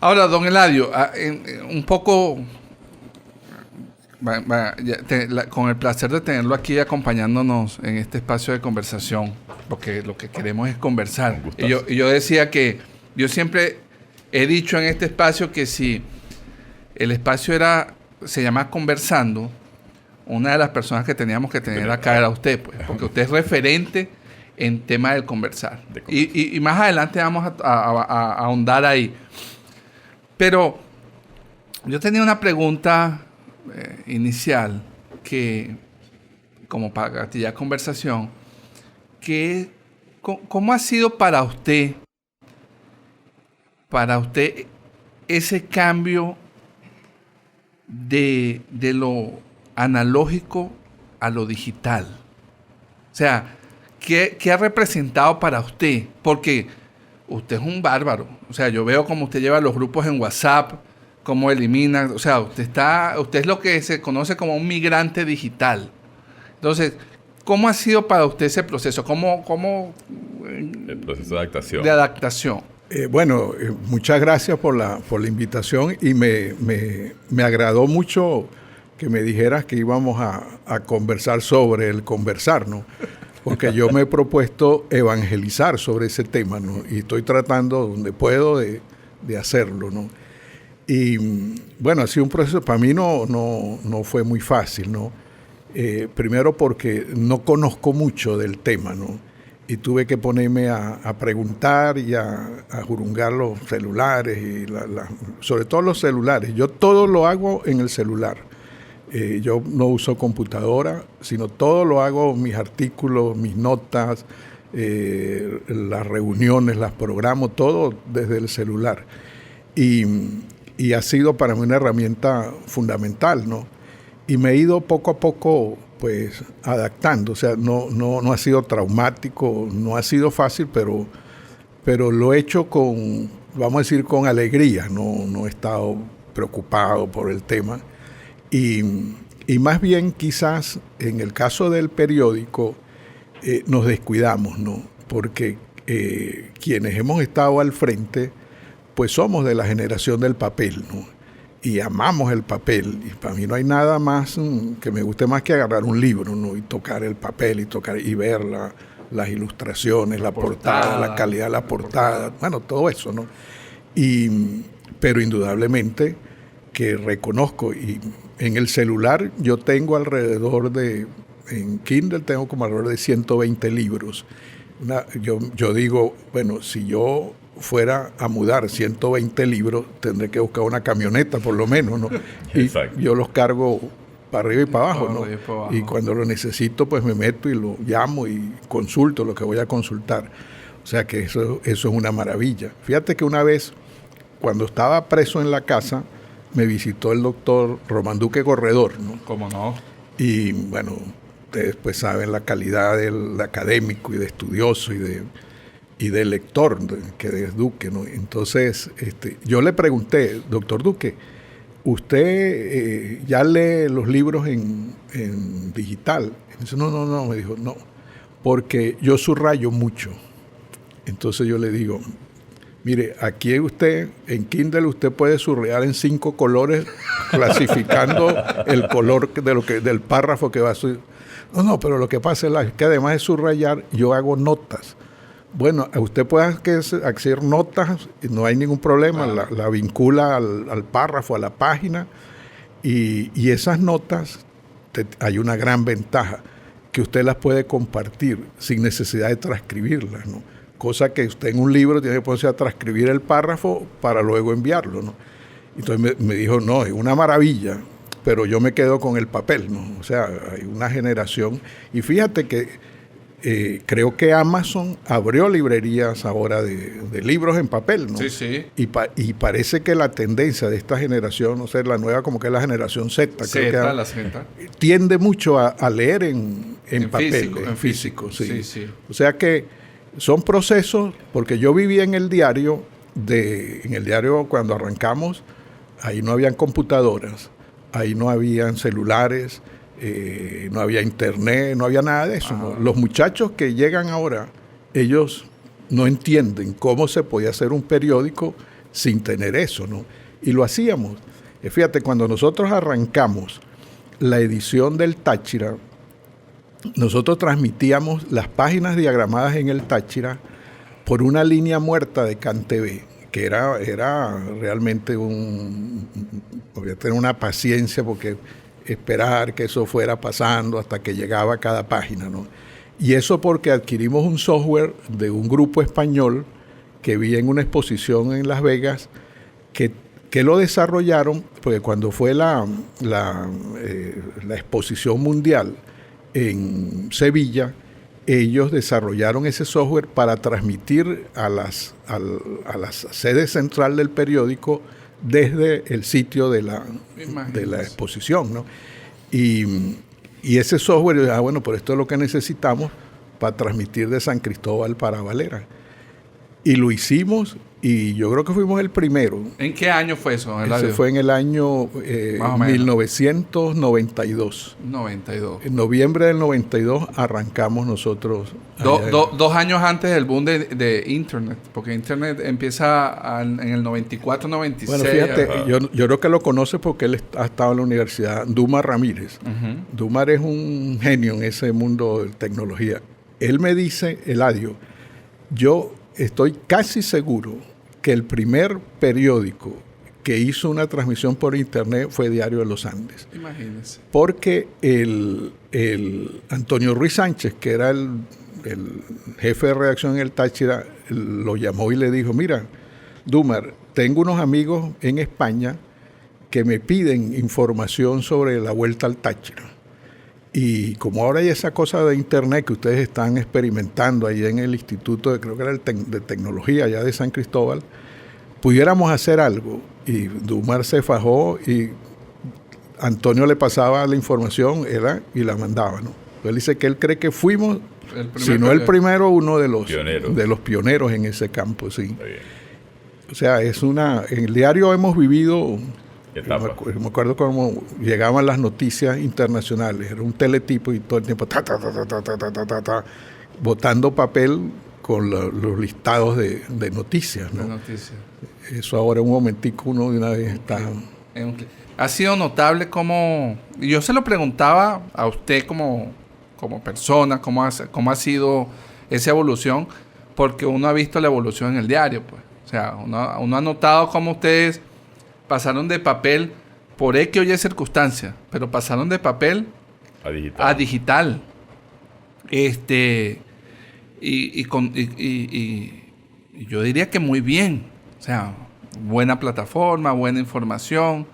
Ahora, don Eladio, un poco, con el placer de tenerlo aquí acompañándonos en este espacio de conversación, porque lo que queremos es conversar. Y yo decía que yo siempre he dicho en este espacio que si el espacio se llama Conversando, una de las personas que teníamos que tener acá era usted, pues, porque usted es referente en tema del conversar. Y más adelante vamos a ahondar ahí. Pero yo tenía una pregunta inicial que, como para gatillar conversación, que ¿cómo ha sido para usted ese cambio de lo analógico a lo digital? O sea, ¿qué ha representado para usted? Porque usted es un bárbaro. O sea, yo veo cómo usted lleva los grupos en WhatsApp, cómo elimina. O sea, usted es lo que se conoce como un migrante digital. Entonces, ¿cómo ha sido para usted ese proceso? El proceso de adaptación. De adaptación. Muchas gracias por la invitación y me agradó mucho que me dijeras que íbamos a conversar sobre el conversar, ¿no? Porque yo me he propuesto evangelizar sobre ese tema, ¿no? Y estoy tratando donde puedo de hacerlo, ¿no? Y bueno, ha sido un proceso, para mí no fue muy fácil, ¿no? Primero porque no conozco mucho del tema, ¿no? Y tuve que ponerme a preguntar y a jurungar los celulares, y sobre todo los celulares. Yo todo lo hago en el celular. Yo no uso computadora, sino todo lo hago, mis artículos, mis notas, las reuniones, las programo, todo desde el celular. Y ha sido para mí una herramienta fundamental, ¿no? Y me he ido poco a poco, pues, adaptando. O sea, no ha sido traumático, no ha sido fácil, pero lo he hecho con, vamos a decir, con alegría. No he estado preocupado por el tema. Y más bien quizás en el caso del periódico nos descuidamos, ¿no? Porque quienes hemos estado al frente, pues somos de la generación del papel, ¿no? Y amamos el papel. Y para mí no hay nada más que me guste más que agarrar un libro, ¿no? Y tocar el papel y ver las ilustraciones, la portada, la calidad de la portada, bueno, todo eso, ¿no? Pero indudablemente que reconozco, y en el celular yo tengo en Kindle tengo como alrededor de 120 libros. Yo digo, bueno, si yo fuera a mudar 120 libros, tendré que buscar una camioneta por lo menos, ¿no? Y yo los cargo para arriba y para abajo, ¿no? Y cuando lo necesito, pues me meto y lo llamo y consulto lo que voy a consultar. O sea que eso es una maravilla. Fíjate que una vez, cuando estaba preso en la casa, me visitó el doctor Román Duque Corredor, ¿no? ¿Cómo no? Y bueno, ustedes pues saben la calidad del académico y de estudioso y de lector que es Duque, ¿no? Entonces, yo le pregunté, doctor Duque, ¿usted ya lee los libros en digital? Y me dice, no, me dijo, no, porque yo subrayo mucho. Entonces yo le digo, mire, aquí en Kindle usted puede subrayar en 5 colores, clasificando el color del párrafo que va a subir. No, pero lo que pasa es que además de subrayar, yo hago notas. Bueno, usted puede hacer notas, no hay ningún problema, la vincula al párrafo, a la página, y esas notas, hay una gran ventaja, que usted las puede compartir sin necesidad de transcribirlas, ¿no? Cosa que usted en un libro tiene que ponerse a transcribir el párrafo para luego enviarlo, ¿no? Entonces me dijo, no, es una maravilla, pero yo me quedo con el papel, ¿no? O sea, hay una generación, y fíjate que creo que Amazon abrió librerías ahora de libros en papel, ¿no? Sí. Y parece que la tendencia de esta generación, no sé, la nueva como que es la generación Z, La Z. Tiende mucho a leer en papel, en físico, sí. O sea que son procesos, porque yo vivía en el diario cuando arrancamos, ahí no habían computadoras, ahí no habían celulares, no había internet, no había nada de eso, ¿no? Los muchachos que llegan ahora, ellos no entienden cómo se podía hacer un periódico sin tener eso, ¿no? Y lo hacíamos. Fíjate, cuando nosotros arrancamos la edición del Táchira, nosotros transmitíamos las páginas diagramadas en el Táchira por una línea muerta de CanTV, que era realmente había que tener una paciencia porque esperar que eso fuera pasando hasta que llegaba a cada página, ¿no? Y eso porque adquirimos un software de un grupo español que vi en una exposición en Las Vegas, que lo desarrollaron, porque cuando fue la exposición mundial en Sevilla, ellos desarrollaron ese software para transmitir a la sede central del periódico desde el sitio de la exposición, ¿no? Y ese software, bueno, pues esto es lo que necesitamos para transmitir de San Cristóbal para Valera. Y lo hicimos, y yo creo que fuimos el primero. ¿En qué año fue eso? Ese fue en el año 1992. 92. En noviembre del 92 arrancamos nosotros. 2 años antes del boom de Internet, porque Internet empieza en el 94, 96. Bueno, fíjate, yo creo que lo conoce porque él ha estado en la universidad, Dumar Ramírez. Uh-huh. Dumar es un genio en ese mundo de tecnología. Él me dice, Eladio, yo estoy casi seguro que el primer periódico que hizo una transmisión por internet fue Diario de los Andes. Imagínense. Porque el Antonio Ruiz Sánchez, que era el jefe de redacción en el Táchira, lo llamó y le dijo, mira, Dumar, tengo unos amigos en España que me piden información sobre la vuelta al Táchira. Y como ahora hay esa cosa de internet que ustedes están experimentando ahí en el instituto, creo que era de tecnología allá de San Cristóbal, pudiéramos hacer algo. Y Dumar se fajó y Antonio le pasaba la información y la mandaba, ¿no? Él dice que él cree que fuimos, si no el primero, uno de los pioneros en ese campo, sí. O sea, en el diario hemos vivido... Me acuerdo cómo llegaban las noticias internacionales. Era un teletipo y todo el tiempo botando papel con los listados de noticias, ¿no? Eso ahora un momentico uno de una vez está... Ha sido notable cómo... Yo se lo preguntaba a usted como persona, cómo ha sido esa evolución, porque uno ha visto la evolución en el diario, pues. O sea, uno ha notado cómo ustedes pasaron de papel por X o Y circunstancias, pero pasaron de papel a digital. Y yo diría que muy bien. O sea, buena plataforma, buena información.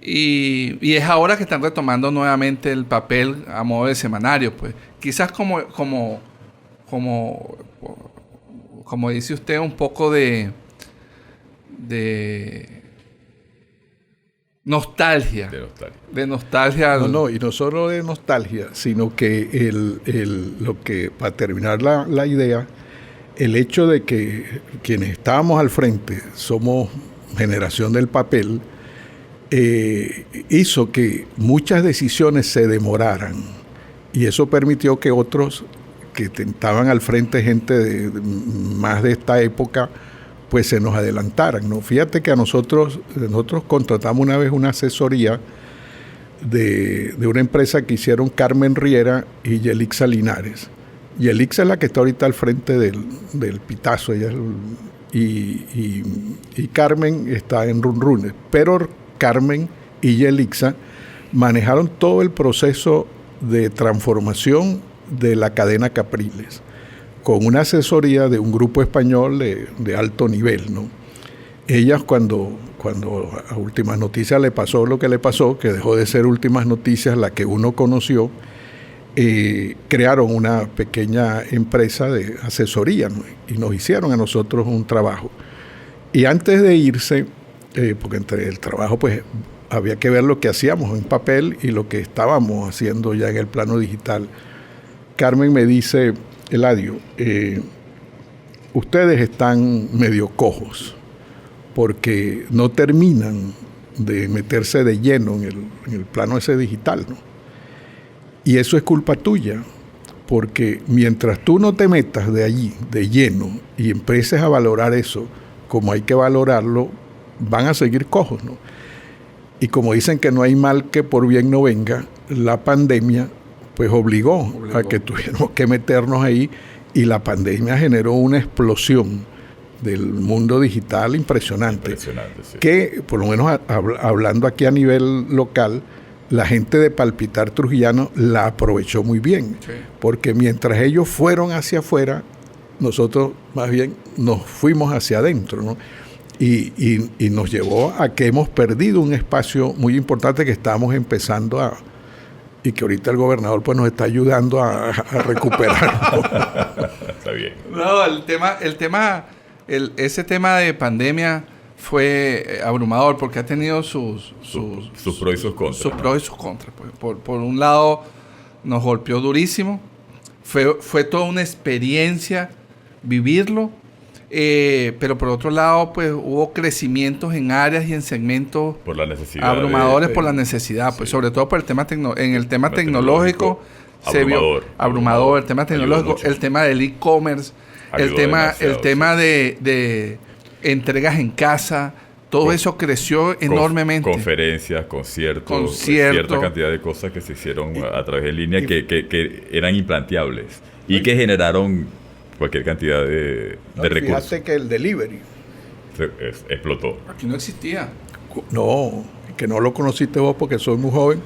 Y es ahora que están retomando nuevamente el papel a modo de semanario, pues. Quizás como dice usted, un poco de nostalgia. De nostalgia. No, y no solo de nostalgia, sino que lo que, para terminar la idea, el hecho de que quienes estábamos al frente somos generación del papel, hizo que muchas decisiones se demoraran. Y eso permitió que otros que estaban al frente, gente más de esta época, pues se nos adelantaran, ¿no? Fíjate que nosotros contratamos una vez una asesoría de una empresa que hicieron Carmen Riera y Yelixa Linares. Yelixa es la que está ahorita al frente del Pitazo, y Carmen está en Runrunes. Pero Carmen y Yelixa manejaron todo el proceso de transformación de la cadena Capriles, con una asesoría de un grupo español de alto nivel, ¿no? Ellas cuando a Últimas Noticias le pasó lo que le pasó, que dejó de ser Últimas Noticias la que uno conoció, crearon una pequeña empresa de asesoría, ¿no? Y nos hicieron a nosotros un trabajo. Y antes de irse, porque entre el trabajo pues había que ver lo que hacíamos en papel y lo que estábamos haciendo ya en el plano digital, Carmen me dice, Eladio, ustedes están medio cojos porque no terminan de meterse de lleno en el plano ese digital, ¿no? Y eso es culpa tuya, porque mientras tú no te metas de allí, de lleno, y empieces a valorar eso, como hay que valorarlo, van a seguir cojos, ¿no? Y como dicen que no hay mal que por bien no venga, la pandemia pues obligó a que tuviéramos que meternos ahí, y la pandemia generó una explosión del mundo digital impresionante sí. Que por lo menos hablando aquí a nivel local, la gente de Palpitar Trujillano la aprovechó muy bien, sí. Porque mientras ellos fueron hacia afuera, nosotros más bien nos fuimos hacia adentro, ¿no? Y nos llevó a que hemos perdido un espacio muy importante que estábamos empezando y que ahorita el gobernador pues nos está ayudando a recuperar. Está bien. No, ese tema de pandemia fue abrumador porque ha tenido sus pros y sus contras. Sus pros y sus contras. Pues. Por un lado, nos golpeó durísimo. Fue toda una experiencia vivirlo. Pero por otro lado, pues hubo crecimientos en áreas y en segmentos por la necesidad abrumadores por la necesidad, pues sí. Sobre todo por el tema en el tema tecnológico se vio abrumador, el tema tecnológico, el tema del e-commerce, el tema de entregas en casa, todo eso creció enormemente. Conferencias, conciertos, cierta cantidad de cosas que se hicieron a través de línea que eran implanteables y que generaron cualquier cantidad de recursos. Fíjate que el delivery explotó. Aquí no existía. No, que no lo conociste vos porque soy muy joven,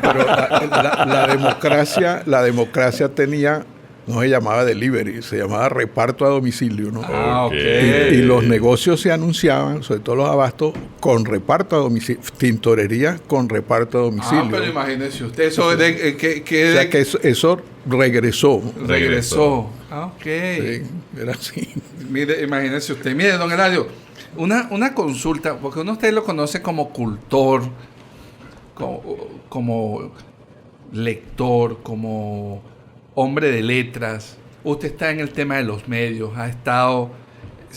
pero la democracia tenía, no se llamaba delivery, se llamaba reparto a domicilio, ¿no? Okay. Y los negocios se anunciaban, sobre todo los abastos, con reparto a domicilio, tintorerías con reparto a domicilio. Pero imagínese usted, eso o sea que eso regresó. Ok. Sí, era así. Mire, imagínese usted. Mire, don Eladio, una consulta, porque uno usted lo conoce como cultor, como lector, como hombre de letras. Usted está en el tema de los medios, ha estado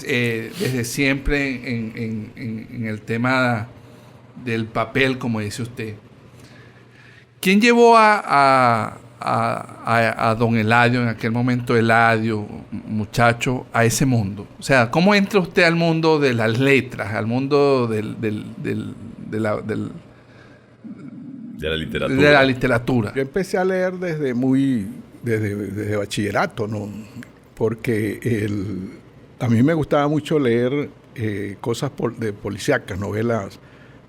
desde siempre en el tema del papel, como dice usted. ¿Quién llevó a don Eladio, en aquel momento Eladio, muchacho, a ese mundo? O sea, ¿cómo entra usted al mundo de las letras, al mundo de la literatura? Yo empecé a leer desde bachillerato, ¿no? Porque a mí me gustaba mucho leer cosas de policíacas, novelas.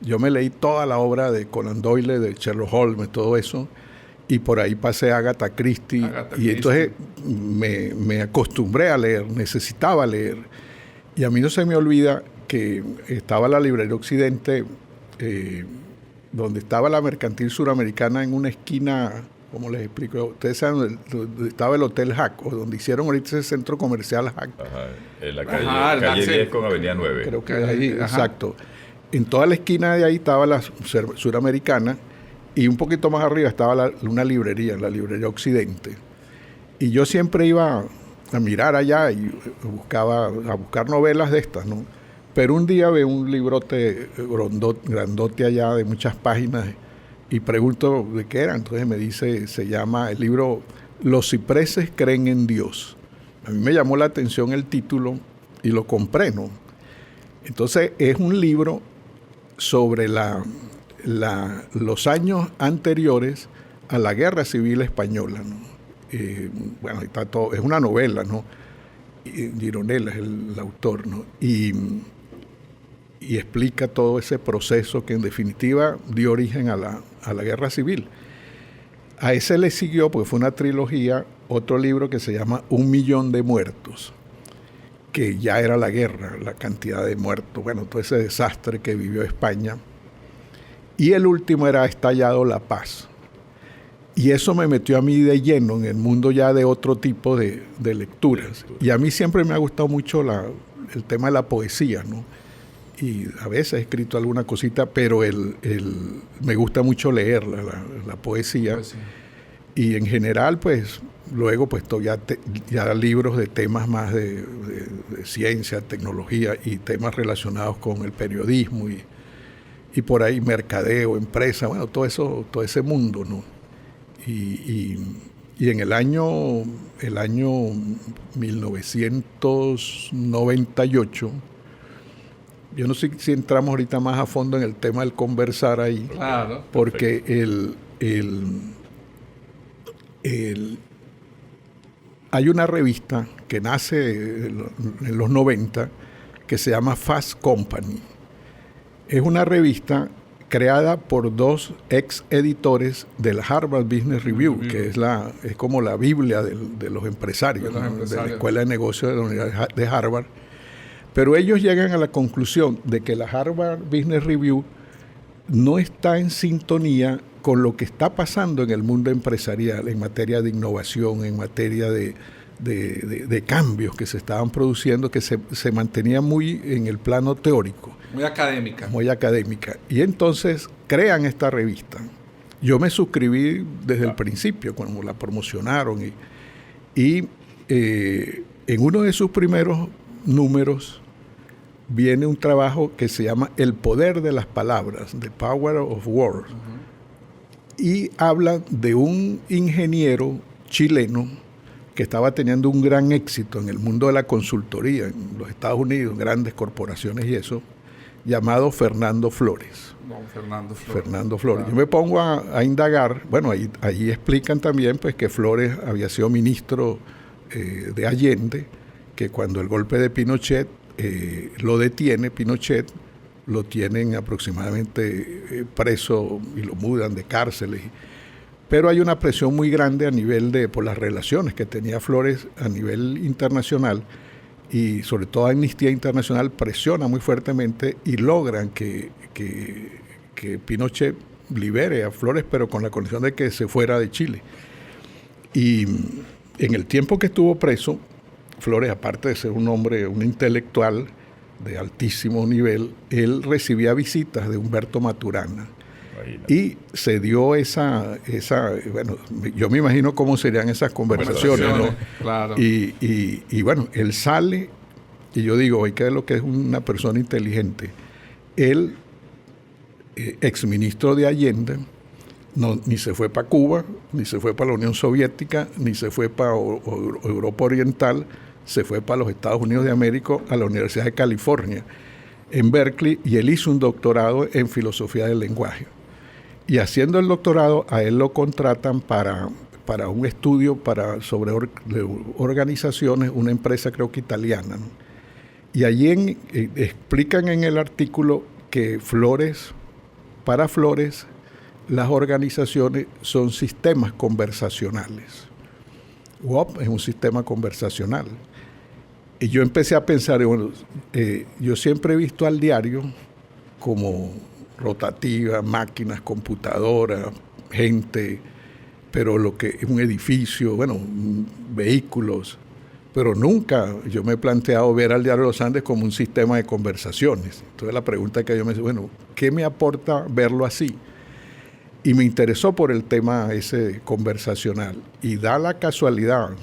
Yo me leí toda la obra de Conan Doyle, de Sherlock Holmes, todo eso. Y por ahí pasé a Agatha Christie. Y entonces me acostumbré a leer, necesitaba leer. Y a mí no se me olvida que estaba la librería Occidente, donde estaba la Mercantil Suramericana en una esquina, ¿cómo les explico? Ustedes saben donde estaba el Hotel Hack, o donde hicieron ahorita ese centro comercial Hack. Ajá, en la calle 10 con Avenida 9. Creo que ahí, exacto. En toda la esquina de ahí estaba la Suramericana, y un poquito más arriba estaba una librería, la librería Occidente. Y yo siempre iba a mirar allá y a buscar novelas de estas, ¿no? Pero un día veo un librote grandote allá de muchas páginas y pregunto de qué era. Entonces me dice, se llama el libro Los cipreses creen en Dios. A mí me llamó la atención el título y lo compré, ¿no? Entonces es un libro sobre los años anteriores a la Guerra Civil Española, ¿no? Bueno, está todo, es una novela, ¿no? Gironella es el autor, ¿no? Y explica todo ese proceso que en definitiva dio origen a la Guerra Civil. A ese le siguió, porque fue una trilogía, otro libro que se llama 1.000.000 de muertos, que ya era la guerra, la cantidad de muertos, bueno, todo ese desastre que vivió España. Y el último era Estallado la Paz. Y eso me metió a mí de lleno en el mundo ya de otro tipo de lecturas. Y a mí siempre me ha gustado mucho el tema de la poesía, ¿no? Y a veces he escrito alguna cosita, pero me gusta mucho leer la poesía. Pues sí. Y en general, pues, luego pues ya libros de temas más de ciencia, tecnología y temas relacionados con el periodismo y por ahí mercadeo, empresa, bueno, todo ese mundo, ¿no? Y Y en el año 1998, yo no sé si entramos ahorita más a fondo en el tema del conversar ahí, claro, porque hay una revista que nace en los 90 que se llama Fast Company. Es una revista creada por dos ex editores del Harvard Business Review, que es como la Biblia de los empresarios, de la Escuela de Negocios de la Universidad de Harvard. Pero ellos llegan a la conclusión de que la Harvard Business Review no está en sintonía con lo que está pasando en el mundo empresarial en materia de innovación, en materia de cambios que se estaban produciendo, que se mantenía muy en el plano teórico. Muy académica. Muy académica. Y entonces crean esta revista. Yo me suscribí desde el principio, cuando la promocionaron. Y en uno de sus primeros números viene un trabajo que se llama El poder de las palabras, The Power of Words. Y habla de un ingeniero chileno que estaba teniendo un gran éxito en el mundo de la consultoría en los Estados Unidos, grandes corporaciones y eso, llamado Fernando Flores. Fernando Flores. Yo me pongo a indagar, bueno, ahí explican también pues que Flores había sido ministro de Allende, que cuando el golpe de Pinochet lo detiene, Pinochet, lo tienen aproximadamente preso y lo mudan de cárceles. Pero hay una presión muy grande a nivel por las relaciones que tenía Flores a nivel internacional, y sobre todo Amnistía Internacional presiona muy fuertemente y logran que Pinochet libere a Flores, pero con la condición de que se fuera de Chile. Y en el tiempo que estuvo preso, Flores, aparte de ser un hombre, un intelectual de altísimo nivel, él recibía visitas de Humberto Maturana. Y se dio bueno, yo me imagino cómo serían esas conversaciones, ¿no? Claro. Y bueno, él sale, y yo digo, oye, ¿qué es lo que es una persona inteligente? Él, exministro de Allende, ni se fue para Cuba, ni se fue para la Unión Soviética, ni se fue para Europa Oriental, se fue para los Estados Unidos de América, a la Universidad de California, en Berkeley, y él hizo un doctorado en filosofía del lenguaje. Y haciendo el doctorado, a él lo contratan para un estudio sobre organizaciones, una empresa creo que italiana, ¿no? Y allí explican en el artículo que para Flores, las organizaciones son sistemas conversacionales. WOP es un sistema conversacional. Y yo empecé a pensar, bueno, yo siempre he visto al diario como rotativa, máquinas, computadoras, gente, pero lo que es un edificio, bueno, vehículos, pero nunca yo me he planteado ver al Diario de los Andes como un sistema de conversaciones. Entonces la pregunta que yo me hice, bueno, ¿qué me aporta verlo así? Y me interesó por el tema ese conversacional. Y da la casualidad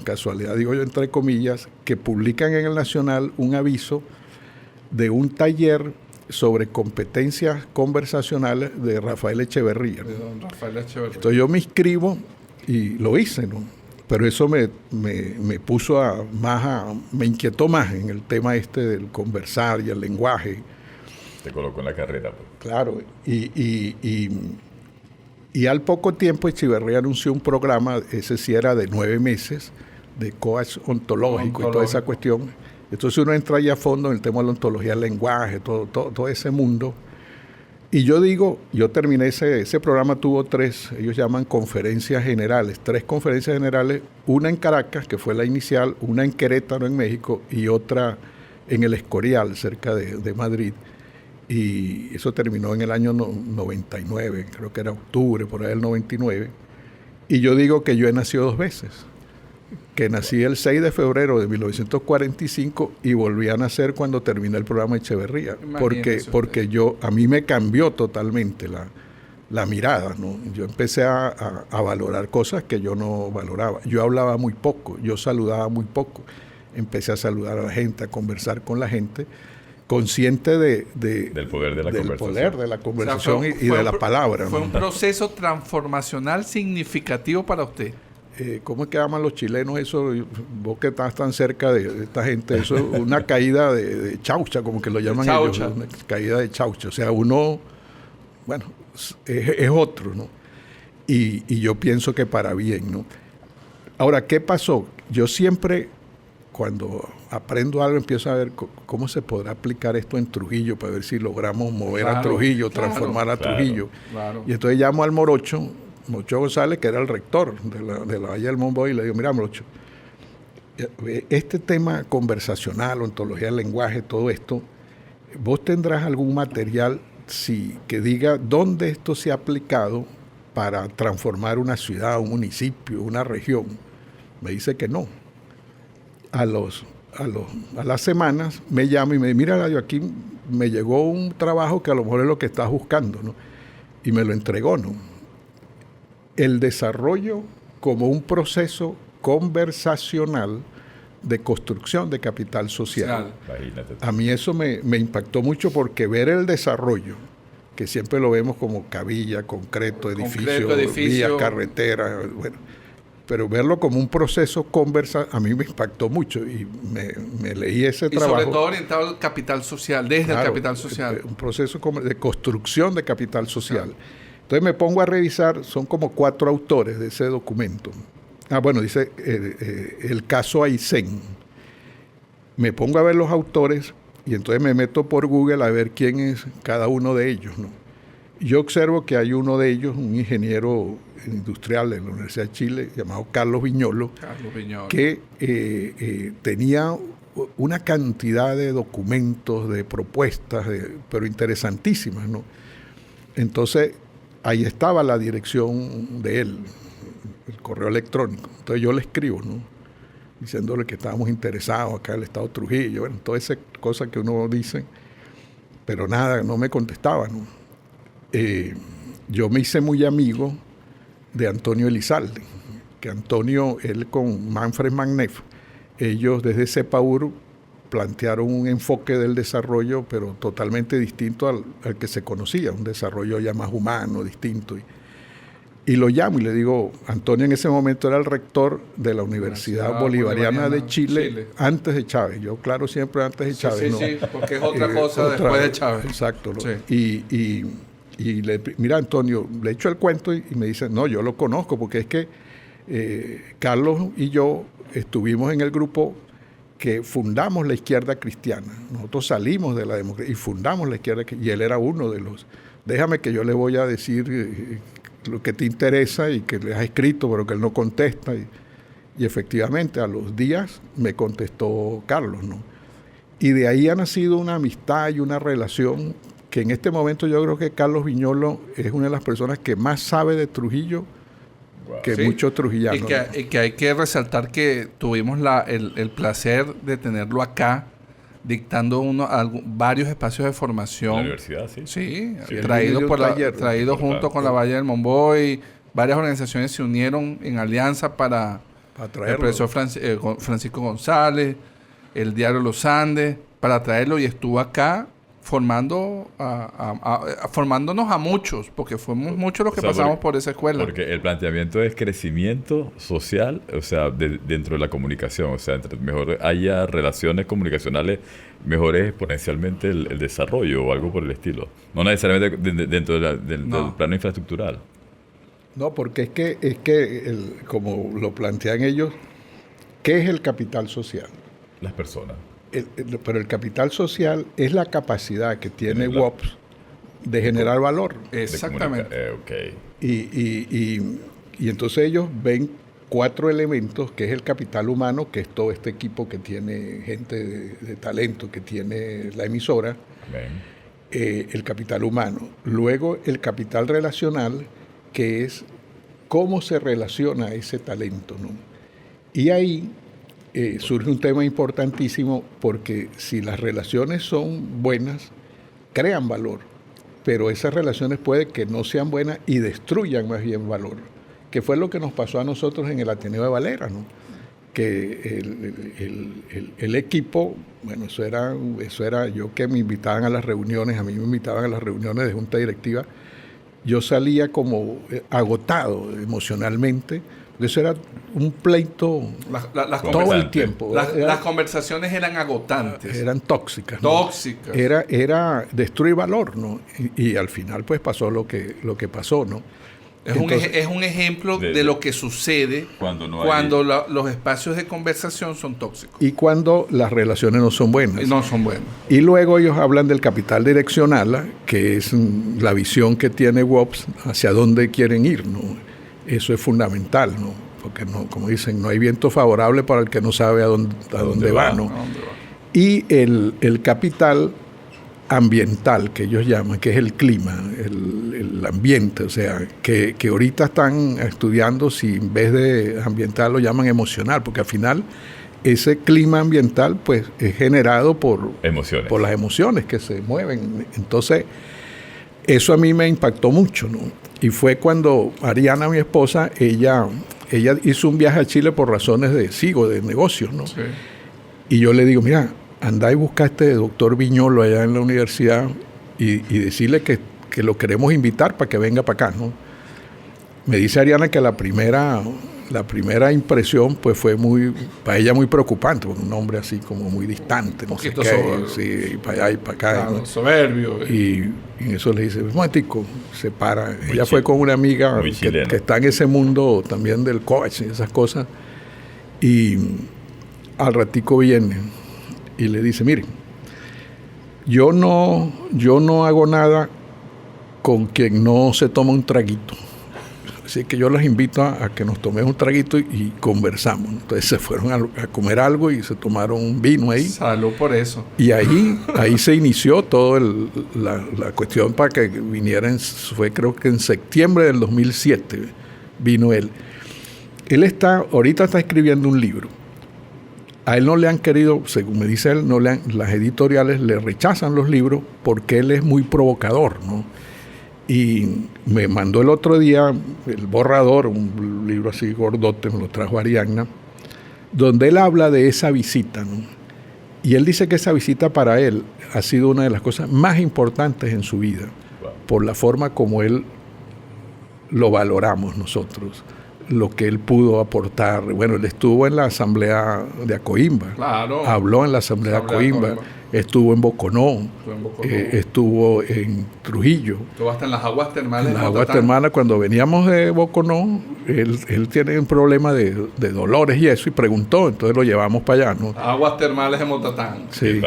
digo yo entre comillas, que publican en el Nacional un aviso de un taller sobre competencias conversacionciones de Rafael Echeverría, ¿no? De don Rafael Echeverría. Entonces yo me inscribo y lo hice, ¿no? Pero eso me puso me inquietó más en el tema del conversar y el lenguaje. Te colocó en la carrera, pues. Claro, y al poco tiempo Echeverría anunció un programa, ese sí era de 9 meses, de coach ontológico y toda esa cuestión. Entonces uno entra ya a fondo en el tema de la ontología del lenguaje, todo ese mundo. Y yo terminé ese programa, tuvo 3, ellos llaman conferencias generales, 3 conferencias generales, una en Caracas, que fue la inicial, una en Querétaro, en México, y otra en el Escorial, cerca de Madrid. Y eso terminó en el año 99, creo que era octubre, por ahí del 99. Y yo digo que yo he nacido 2 veces. Que nací el 6 de febrero de 1945 y volví a nacer cuando terminé el programa Echeverría. Porque a mí me cambió totalmente la mirada, ¿no? Yo empecé a valorar cosas que yo no valoraba. Yo hablaba muy poco, yo saludaba muy poco. Empecé a saludar a la gente, a conversar con la gente, consciente del poder de la conversación. O sea, y de la palabra. Fue un proceso transformacional significativo para usted. ¿cómo es que llaman los chilenos eso? Vos que estás tan cerca de esta gente, eso es una caída de chaucha, como que lo llaman ellos, una caída de chaucha. O sea, uno, bueno, es otro, ¿no? Y yo pienso que para bien, ¿no? Ahora, ¿qué pasó? Yo siempre, cuando aprendo algo, empiezo a ver cómo se podrá aplicar esto en Trujillo para ver si logramos mover a Trujillo, transformar a Trujillo. Claro. Y entonces llamo al Morocho González, que era el rector de la Valle del Monboy, y le digo, mira, Morocho, este tema conversacional, ontología del lenguaje, todo esto, ¿vos tendrás algún material que diga dónde esto se ha aplicado para transformar una ciudad, un municipio, una región? Me dice que no. A las semanas me llama y me dice, mira, yo aquí me llegó un trabajo que a lo mejor es lo que estás buscando, ¿no? Y me lo entregó, ¿no? El desarrollo como un proceso conversacional de construcción de capital social. A mí eso me impactó mucho, porque ver el desarrollo, que siempre lo vemos como cabilla, concreto, edificio, vías, carreteras, bueno, pero verlo como un proceso conversacional, a mí me impactó mucho y me leí ese trabajo. Y sobre todo orientado al capital social, desde el capital social. Un proceso de construcción de capital social. Entonces me pongo a revisar, son como 4 autores de ese documento. Bueno, dice el caso Aysén. Me pongo a ver los autores y entonces me meto por Google a ver quién es cada uno de ellos, ¿no? Yo observo que hay uno de ellos, un ingeniero industrial de la Universidad de Chile, llamado Carlos Viñolo, que tenía una cantidad de documentos, de propuestas, pero interesantísimas, ¿no? Entonces, ahí estaba la dirección de él, el correo electrónico. Entonces yo le escribo, ¿no? Diciéndole que estábamos interesados acá en el estado de Trujillo, bueno, todas esas cosas que uno dice, pero nada, no me contestaba, ¿no? Yo me hice muy amigo de Antonio Elizalde, que Antonio, él con Manfred Magnef, ellos desde CEPAUR plantearon un enfoque del desarrollo, pero totalmente distinto al que se conocía, un desarrollo ya más humano, distinto. Y lo llamo y le digo, Antonio en ese momento era el rector de la Universidad Bolivariana de Chile, antes de Chávez. Yo, claro, siempre antes de Chávez. Sí, ¿no? Sí, porque es otra cosa después de Chávez. Exacto. ¿No? Sí. Y mira, Antonio, le echo el cuento y me dice, no, yo lo conozco, porque es que Carlos y yo estuvimos en el grupo que fundamos la izquierda cristiana. Nosotros salimos de la democracia y fundamos la izquierda cristiana, y él era uno de los... Déjame que yo le voy a decir lo que te interesa y que le has escrito, pero que él no contesta. Y efectivamente, a los días me contestó Carlos, ¿no? Y de ahí ha nacido una amistad y una relación que en este momento yo creo que Carlos Viñolo es una de las personas que más sabe de Trujillo que muchos trujillanos. Y que hay que resaltar que tuvimos el placer de tenerlo acá, dictando varios espacios de formación. En la universidad, sí. Sí, traído junto con la Valle del Monboy. Varias organizaciones se unieron en alianza para traerlo. El profesor Francisco González, el diario Los Andes, para traerlo, y estuvo acá formándonos a muchos, porque fuimos muchos los que pasamos por esa escuela. Porque el planteamiento es crecimiento social, o sea, dentro de la comunicación, o sea, entre mejor haya relaciones comunicacionales, mejor es exponencialmente el desarrollo o algo por el estilo. No necesariamente dentro del plano infraestructural. No, porque es que como lo plantean ellos, ¿qué es el capital social? Las personas. Pero el capital social es la capacidad que tiene WOPS de generar valor. Exactamente. Okay. Y entonces ellos ven 4 elementos, que es el capital humano, que es todo este equipo que tiene gente de talento, que tiene la emisora. El capital humano. Luego el capital relacional, que es cómo se relaciona ese talento, ¿no? Y ahí surge un tema importantísimo, porque si las relaciones son buenas, crean valor, pero esas relaciones puede que no sean buenas y destruyan más bien valor, que fue lo que nos pasó a nosotros en el Ateneo de Valera, ¿no? Que el equipo, bueno, eso era yo, que me invitaban a las reuniones, a mí me invitaban a las reuniones de junta directiva, yo salía como agotado emocionalmente, Eso era un pleito todo el tiempo. Las conversaciones eran agotantes. Eran tóxicas. Tóxicas. Era destruir valor, ¿no? Y al final pues pasó lo que pasó, ¿no? Es un ejemplo de lo que sucede cuando los espacios de conversación son tóxicos. Y cuando las relaciones no son buenas. No son buenas. Y luego ellos hablan del capital direccional, que es la visión que tiene WOPS hacia dónde quieren ir, ¿no? Eso es fundamental, ¿no? Porque, no, como dicen, no hay viento favorable para el que no sabe a dónde va, ¿no? Y el capital ambiental, que ellos llaman, que es el clima, el ambiente, o sea, que ahorita están estudiando si en vez de ambiental lo llaman emocional, porque al final ese clima ambiental pues es generado por las emociones que se mueven. Entonces, eso a mí me impactó mucho, ¿no? Y fue cuando Ariana, mi esposa, ella hizo un viaje a Chile por razones de negocios, ¿no? Sí. Y yo le digo, mira, andá y busca a este doctor Viñolo allá en la universidad y decirle que lo queremos invitar para que venga para acá, ¿no? Me dice Ariana que la primera impresión pues fue para ella muy preocupante, un hombre así como muy distante, no sé qué, sí, para allá y para acá, claro, ¿no? Soberbio. Y en eso le dice, un momentico, se para. Ella fue con una amiga que está en ese mundo también del coach y esas cosas, y al ratico viene y le dice, miren, yo no hago nada con quien no se toma un traguito. Así que yo los invito a que nos tomemos un traguito y conversamos. Entonces se fueron a comer algo y se tomaron un vino ahí. Salud por eso. Y ahí se inició toda la cuestión para que vinieran. Fue creo que en septiembre del 2007 vino él. Él ahorita está escribiendo un libro. A él no le han querido, según me dice él, las editoriales le rechazan los libros porque él es muy provocador, ¿no? Y me mandó el otro día el borrador, un libro así gordote, me lo trajo Arianna, donde él habla de esa visita, ¿no? Y él dice que esa visita para él ha sido una de las cosas más importantes en su vida, por la forma como él lo valoramos nosotros, lo que él pudo aportar. Bueno, él estuvo en la asamblea de Acoimba, claro, habló en la asamblea de Acoimba, estuvo en Boconó, estuvo en Trujillo. Estuvo hasta en las aguas termales. En las aguas termales, cuando veníamos de Boconó, él tiene un problema de dolores y eso, y preguntó, entonces lo llevamos para allá, ¿no? Aguas termales de Motatán. Sí,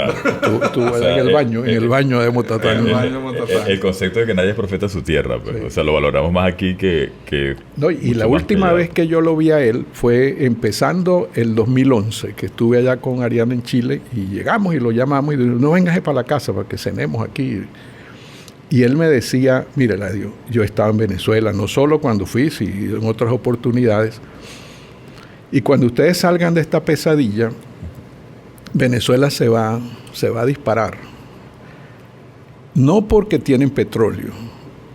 estuvo o sea, en el baño de Motatán. El concepto de que nadie es profeta de su tierra, pues. Sí. O sea, lo valoramos más aquí que no, y la última vez que yo lo vi a él fue empezando el 2011, que estuve allá con Ariana en Chile, y llegamos y lo llamamos y dijo, no vengas para la casa para que cenemos aquí. Y él me decía, mire, Eladio, yo estaba en Venezuela, no solo cuando fui, sino en otras oportunidades. Y cuando ustedes salgan de esta pesadilla, Venezuela se va a disparar. No porque tienen petróleo,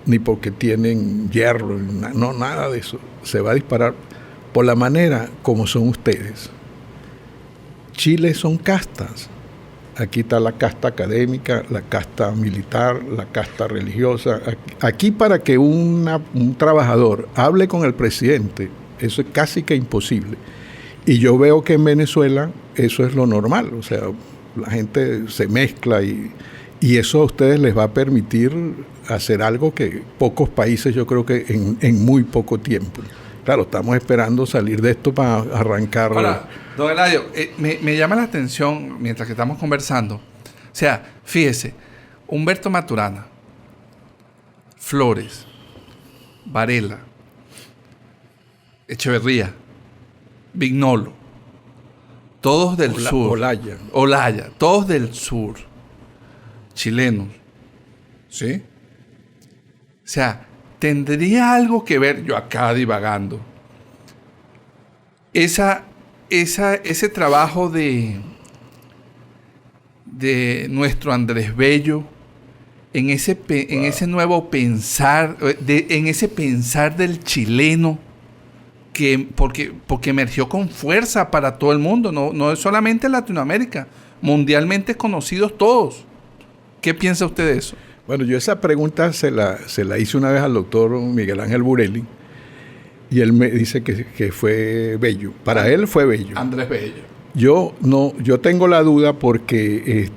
ni porque tienen hierro, no, nada de eso. Se va a disparar por la manera como son ustedes. Chile son castas. Aquí está la casta académica, la casta militar, la casta religiosa. Aquí para que un trabajador hable con el presidente, eso es casi que imposible. Y yo veo que en Venezuela eso es lo normal. O sea, la gente se mezcla y eso a ustedes les va a permitir hacer algo que pocos países, yo creo que en muy poco tiempo. Claro, estamos esperando salir de esto para arrancar. Ahora, don Eladio, me llama la atención mientras que estamos conversando. O sea, fíjese, Humberto Maturana, Flores, Varela, Echeverría, Vignolo, todos del sur. Olaya, todos del sur, chilenos. ¿Sí? O sea, ¿tendría algo que ver, yo acá divagando, ese trabajo de nuestro Andrés Bello en ese nuevo pensar, en ese pensar del chileno, porque emergió con fuerza para todo el mundo, no es solamente en Latinoamérica, mundialmente conocidos todos? ¿Qué piensa usted de eso? Bueno, yo esa pregunta se la hice una vez al doctor Miguel Ángel Burelli, y él me dice que fue Bello. Para él fue Bello. Andrés Bello. Yo tengo la duda porque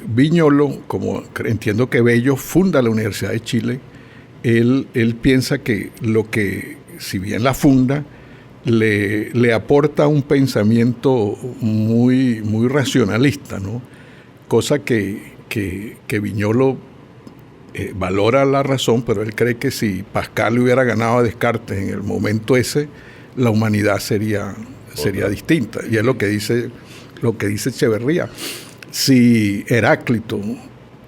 Viñolo, como entiendo que Bello funda la Universidad de Chile, él piensa que si bien la funda, le aporta un pensamiento muy, muy racionalista, ¿no? Cosa que Viñolo valora la razón, pero él cree que si Pascal le hubiera ganado a Descartes en el momento ese, la humanidad sería distinta. Y es lo que dice Echeverría. Si Heráclito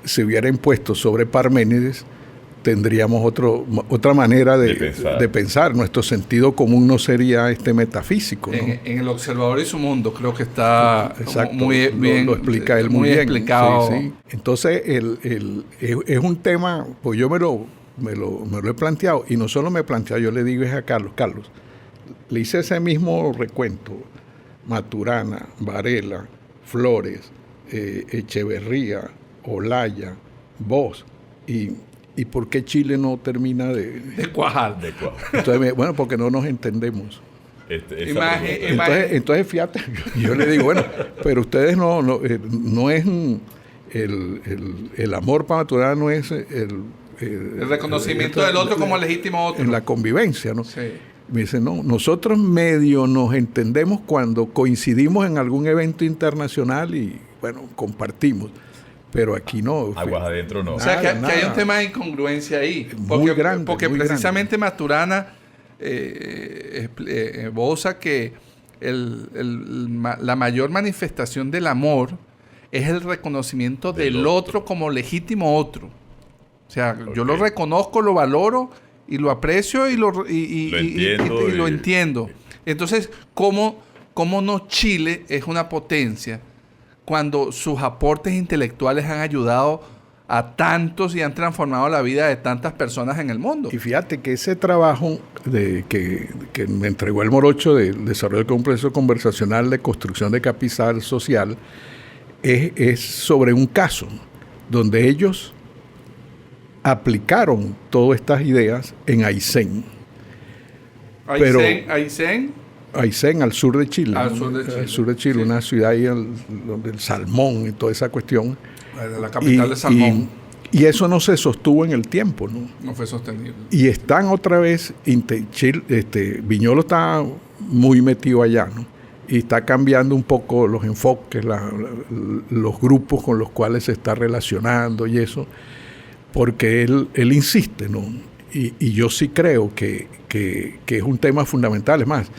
se hubiera impuesto sobre Parménides, tendríamos otra manera de pensar. Nuestro sentido común no sería metafísico, ¿no? En El Observador y su Mundo creo que está muy bien. Lo explica él muy bien. Explicado. Sí. Entonces, es un tema, pues yo me lo he planteado, y no solo me he planteado, yo le digo a Carlos, le hice ese mismo recuento: Maturana, Varela, Flores, Echeverría, Olaya, Bosch, ¿y por qué Chile no termina de cuajar? Entonces, bueno, porque no nos entendemos. Entonces, fíjate, yo le digo, bueno, pero ustedes no es el amor para Maturana, no es el reconocimiento del otro como legítimo otro. En la convivencia, ¿no? Sí. Me dice, no, nosotros medio nos entendemos cuando coincidimos en algún evento internacional y, bueno, compartimos. Pero aquí no. Aguas adentro no. O sea, que hay un tema de incongruencia ahí. Porque precisamente Maturana esboza que la mayor manifestación del amor es el reconocimiento del otro como legítimo otro. O sea, yo lo reconozco, lo valoro y lo aprecio y lo entiendo. Entonces, ¿cómo no Chile es una potencia cuando sus aportes intelectuales han ayudado a tantos y han transformado la vida de tantas personas en el mundo? Y fíjate que ese trabajo que me entregó el Morocho del desarrollo de un proceso conversacional de construcción de capital social es sobre un caso donde ellos aplicaron todas estas ideas en Aysén. Aysén, al sur de Chile. Al sur de Chile, sí. Una ciudad ahí donde el salmón y toda esa cuestión. La capital de salmón. Y eso no se sostuvo en el tiempo, ¿no? No fue sostenible. Y están otra vez, Viñolo está muy metido allá, ¿no? Y está cambiando un poco los enfoques, los grupos con los cuales se está relacionando y eso, porque él insiste, ¿no? Y yo sí creo que es un tema fundamental. Es más,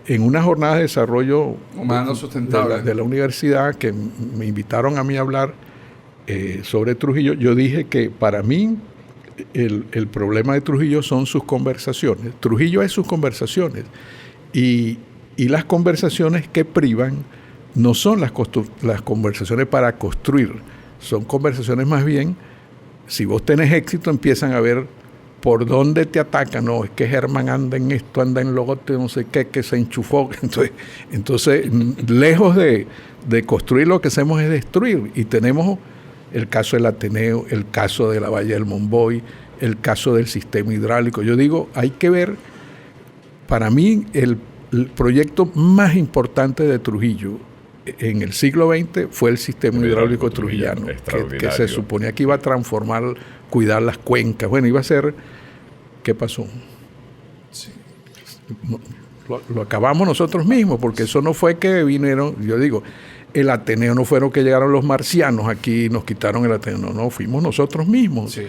en una jornada de desarrollo humano sustentable de la universidad, que me invitaron a mí a hablar sobre Trujillo, yo dije que para mí el problema de Trujillo son sus conversaciones. Trujillo es sus conversaciones. Y las conversaciones que privan no son las conversaciones para construir, son conversaciones más bien, si vos tenés éxito, empiezan a ver por dónde te atacan. No, es que Germán anda en esto, anda en logote, no sé qué, que se enchufó. Entonces lejos de construir, lo que hacemos es destruir. Y tenemos el caso del Ateneo, el caso de la Valle del Monboy, el caso del sistema hidráulico. Yo digo, hay que ver, para mí, el proyecto más importante de Trujillo en el siglo XX fue el sistema hidráulico trujillano, que se suponía que iba a transformar, cuidar las cuencas. Bueno, iba a ser... ¿Qué pasó? Sí. Lo acabamos nosotros mismos, porque eso no fue que vinieron... Yo digo, el Ateneo no fueron que llegaron los marcianos aquí y nos quitaron el Ateneo. No, fuimos nosotros mismos. Sí,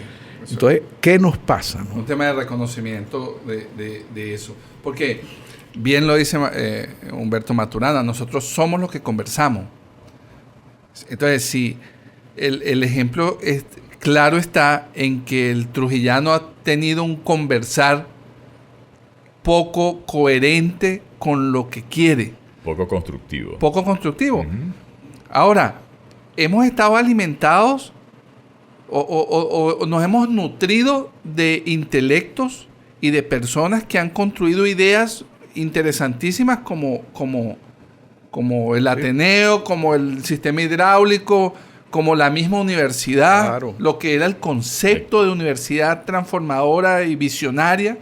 entonces, ¿qué nos pasa, no? Un tema de reconocimiento de eso. Porque... bien lo dice Humberto Maturana, nosotros somos los que conversamos. Entonces, sí, el ejemplo claro está en que el trujillano ha tenido un conversar poco coherente con lo que quiere. Poco constructivo. Uh-huh. Ahora, hemos estado alimentados o nos hemos nutrido de intelectos y de personas que han construido ideas interesantísimas como el Ateneo, como el sistema hidráulico, como la misma universidad, claro. Lo que era el concepto de universidad transformadora y visionaria,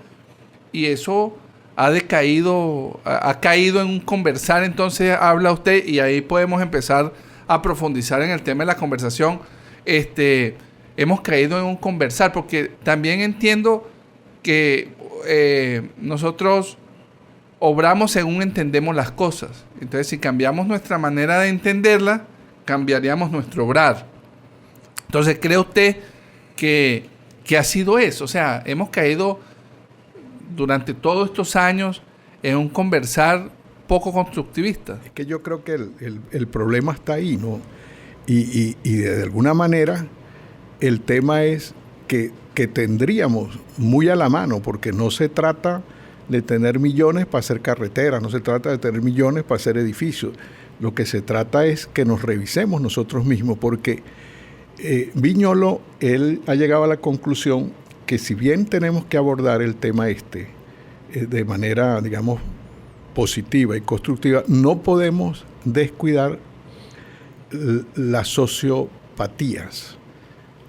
y eso ha decaído, ha caído en un conversar, entonces habla usted y ahí podemos empezar a profundizar en el tema de la conversación. Hemos caído en un conversar, porque también entiendo que nosotros obramos según entendemos las cosas. Entonces, si cambiamos nuestra manera de entenderla, cambiaríamos nuestro obrar. Entonces, ¿cree usted que ha sido eso? O sea, hemos caído durante todos estos años en un conversar poco constructivista. Es que yo creo que el problema está ahí, ¿no? Y de alguna manera el tema es que tendríamos muy a la mano, porque no se trata de tener millones para hacer carreteras, no se trata de tener millones para hacer edificios. Lo que se trata es que nos revisemos nosotros mismos, porque Viñolo, él ha llegado a la conclusión que si bien tenemos que abordar el tema de manera, digamos, positiva y constructiva, no podemos descuidar las sociopatías,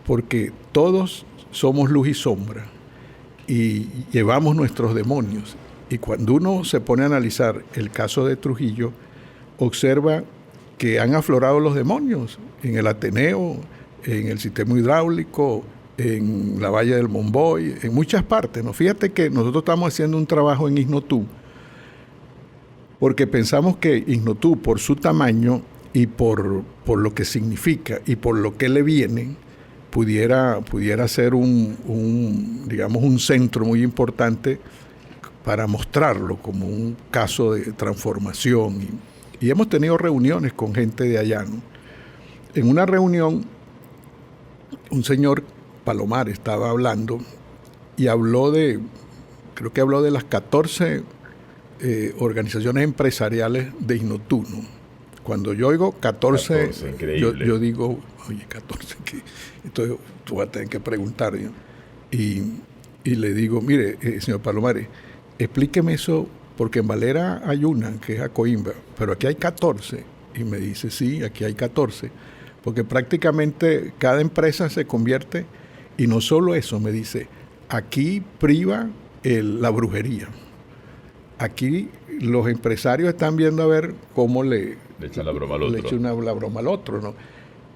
porque todos somos luz y sombra y llevamos nuestros demonios. Y cuando uno se pone a analizar el caso de Trujillo, observa que han aflorado los demonios en el Ateneo, en el sistema hidráulico, en la Valle del Monboy, en muchas partes, ¿no? Fíjate que nosotros estamos haciendo un trabajo en Ignotú, porque pensamos que Ignotú, por su tamaño y por lo que significa y por lo que le viene, pudiera ser digamos, un centro muy importante para mostrarlo como un caso de transformación. Y hemos tenido reuniones con gente de allá, ¿no? En una reunión, un señor Palomar estaba hablando y creo que habló de las 14 organizaciones empresariales de Ignotú, ¿no? Cuando yo oigo 14 yo digo, oye, 14, ¿qué? Entonces tú vas a tener que preguntar, ¿no? Y le digo, mire, señor Palomares, explíqueme eso, porque en Valera hay una, que es Acoimba, pero aquí hay 14. Y me dice, sí, aquí hay 14, porque prácticamente cada empresa se convierte, y no solo eso, me dice, aquí priva la brujería. Aquí los empresarios están viendo a ver cómo le echan la broma al otro. Le echan la broma al otro, ¿no?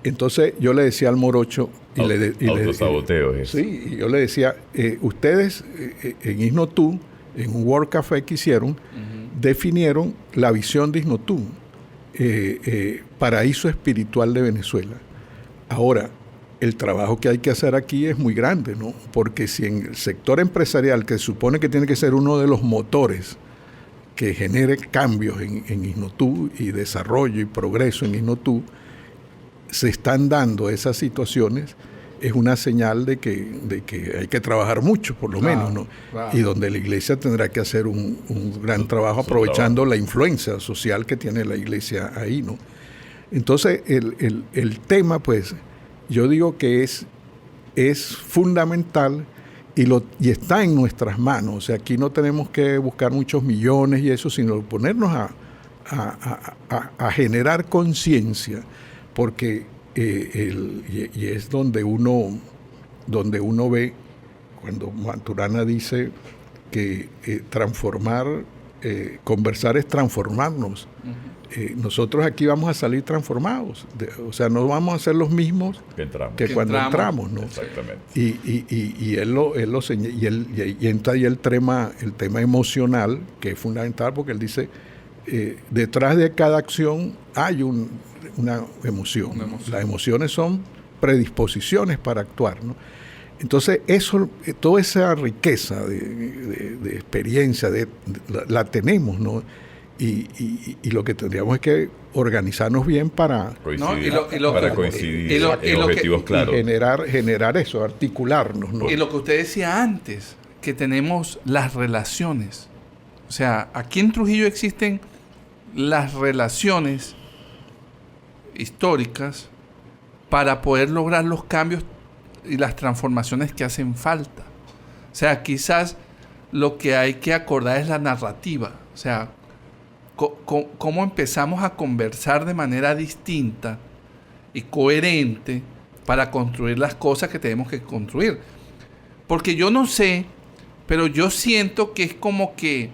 Entonces yo le decía al morocho... Autosaboteo es. Sí, y yo le decía, ustedes en Ignotú, en un World Café que hicieron, definieron la visión de Ignotú, paraíso espiritual de Venezuela. Ahora, el trabajo que hay que hacer aquí es muy grande, ¿no? Porque si en el sector empresarial, que se supone que tiene que ser uno de los motores que genere cambios en Ignotú y desarrollo y progreso en Ignotú, se están dando esas situaciones, es una señal de que hay que trabajar mucho, por lo menos, ¿no? Claro. Y donde la iglesia tendrá que hacer un gran trabajo aprovechando la influencia social que tiene la iglesia ahí, ¿no? Entonces, el tema, pues, yo digo que es fundamental y está en nuestras manos. O sea, aquí no tenemos que buscar muchos millones y eso, sino ponernos a generar conciencia, porque y es donde uno ve, cuando Maturana dice que conversar es transformarnos. Nosotros aquí vamos a salir transformados, o sea, no vamos a ser los mismos que cuando entramos, ¿no? Exactamente. Y él lo señala, y entra ahí el tema emocional, que es fundamental, porque él dice, detrás de cada acción hay una emoción. Las emociones son predisposiciones para actuar, ¿no? Entonces, toda esa riqueza de experiencia la tenemos, ¿no? Y lo que tendríamos es que organizarnos bien para coincidir en objetivos claros. Y generar eso, articularnos, ¿no? Y lo que usted decía antes, que tenemos las relaciones. O sea, aquí en Trujillo existen las relaciones históricas para poder lograr los cambios y las transformaciones que hacen falta. O sea, quizás lo que hay que acordar es la narrativa. O sea, cómo empezamos a conversar de manera distinta y coherente para construir las cosas que tenemos que construir. Porque yo no sé, pero yo siento que es como que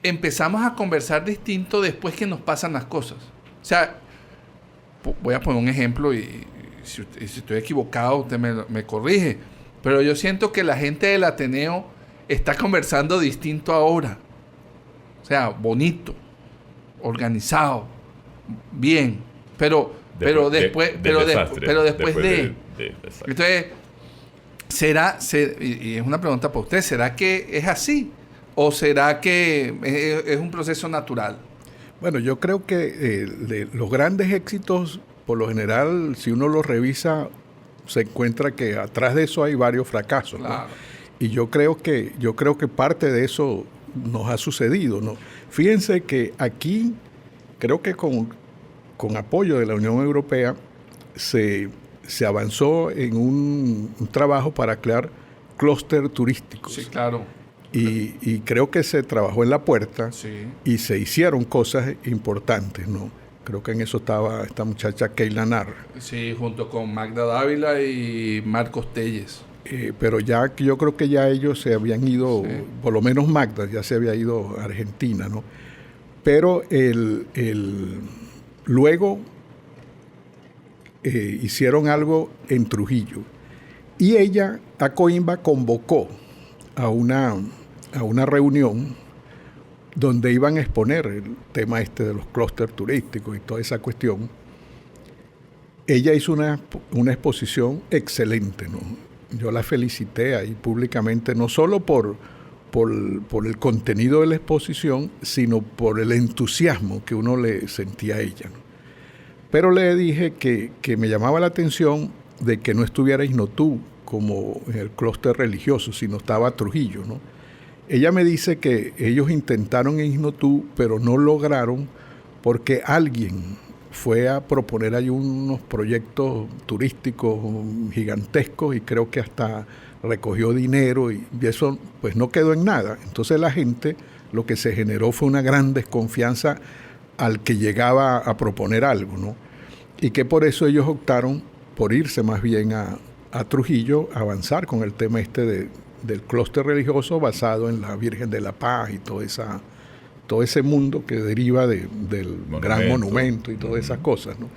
empezamos a conversar distinto después que nos pasan las cosas. O sea, voy a poner un ejemplo y si estoy equivocado, usted me corrige. Pero yo siento que la gente del Ateneo está conversando distinto ahora. O sea, bonito, organizado, bien. Pero después de. Entonces, y es una pregunta para usted, ¿será que es así? ¿O será que es un proceso natural? Bueno, yo creo que los grandes éxitos, por lo general, si uno los revisa, se encuentra que atrás de eso hay varios fracasos, ¿no? Claro. Y yo creo que parte de eso nos ha sucedido, ¿no? Fíjense que aquí, creo que con apoyo de la Unión Europea, se avanzó en un trabajo para crear clúster turísticos. Sí, claro. Y creo que se trabajó en La Puerta, Sí. y se hicieron cosas importantes, ¿no? Creo que en eso estaba esta muchacha Keila Narr. Sí, junto con Magda Dávila y Marcos Telles. Pero ya yo creo que ya ellos se habían ido, Sí. por lo menos Magda ya se había ido a Argentina, ¿no? Pero luego hicieron algo en Trujillo. Y ella, a Coimbra, convocó a una reunión donde iban a exponer el tema de los clústeres turísticos y toda esa cuestión. Ella hizo una exposición excelente, ¿no? Yo la felicité ahí públicamente, no solo por el contenido de la exposición, sino por el entusiasmo que uno le sentía a ella, ¿no? Pero le dije que me llamaba la atención de que no estuviera Ignotú como el clúster religioso, sino estaba Trujillo, ¿no? Ella me dice que ellos intentaron en Ignotú, pero no lograron porque alguien fue a proponer ahí unos proyectos turísticos gigantescos y creo que hasta recogió dinero y eso pues no quedó en nada. Entonces la gente, lo que se generó fue una gran desconfianza al que llegaba a proponer algo, ¿no? Y que por eso ellos optaron por irse más bien a Trujillo, a avanzar con el tema del clúster religioso basado en la Virgen de la Paz y todo ese mundo que deriva del gran monumento y todas esas cosas, ¿no?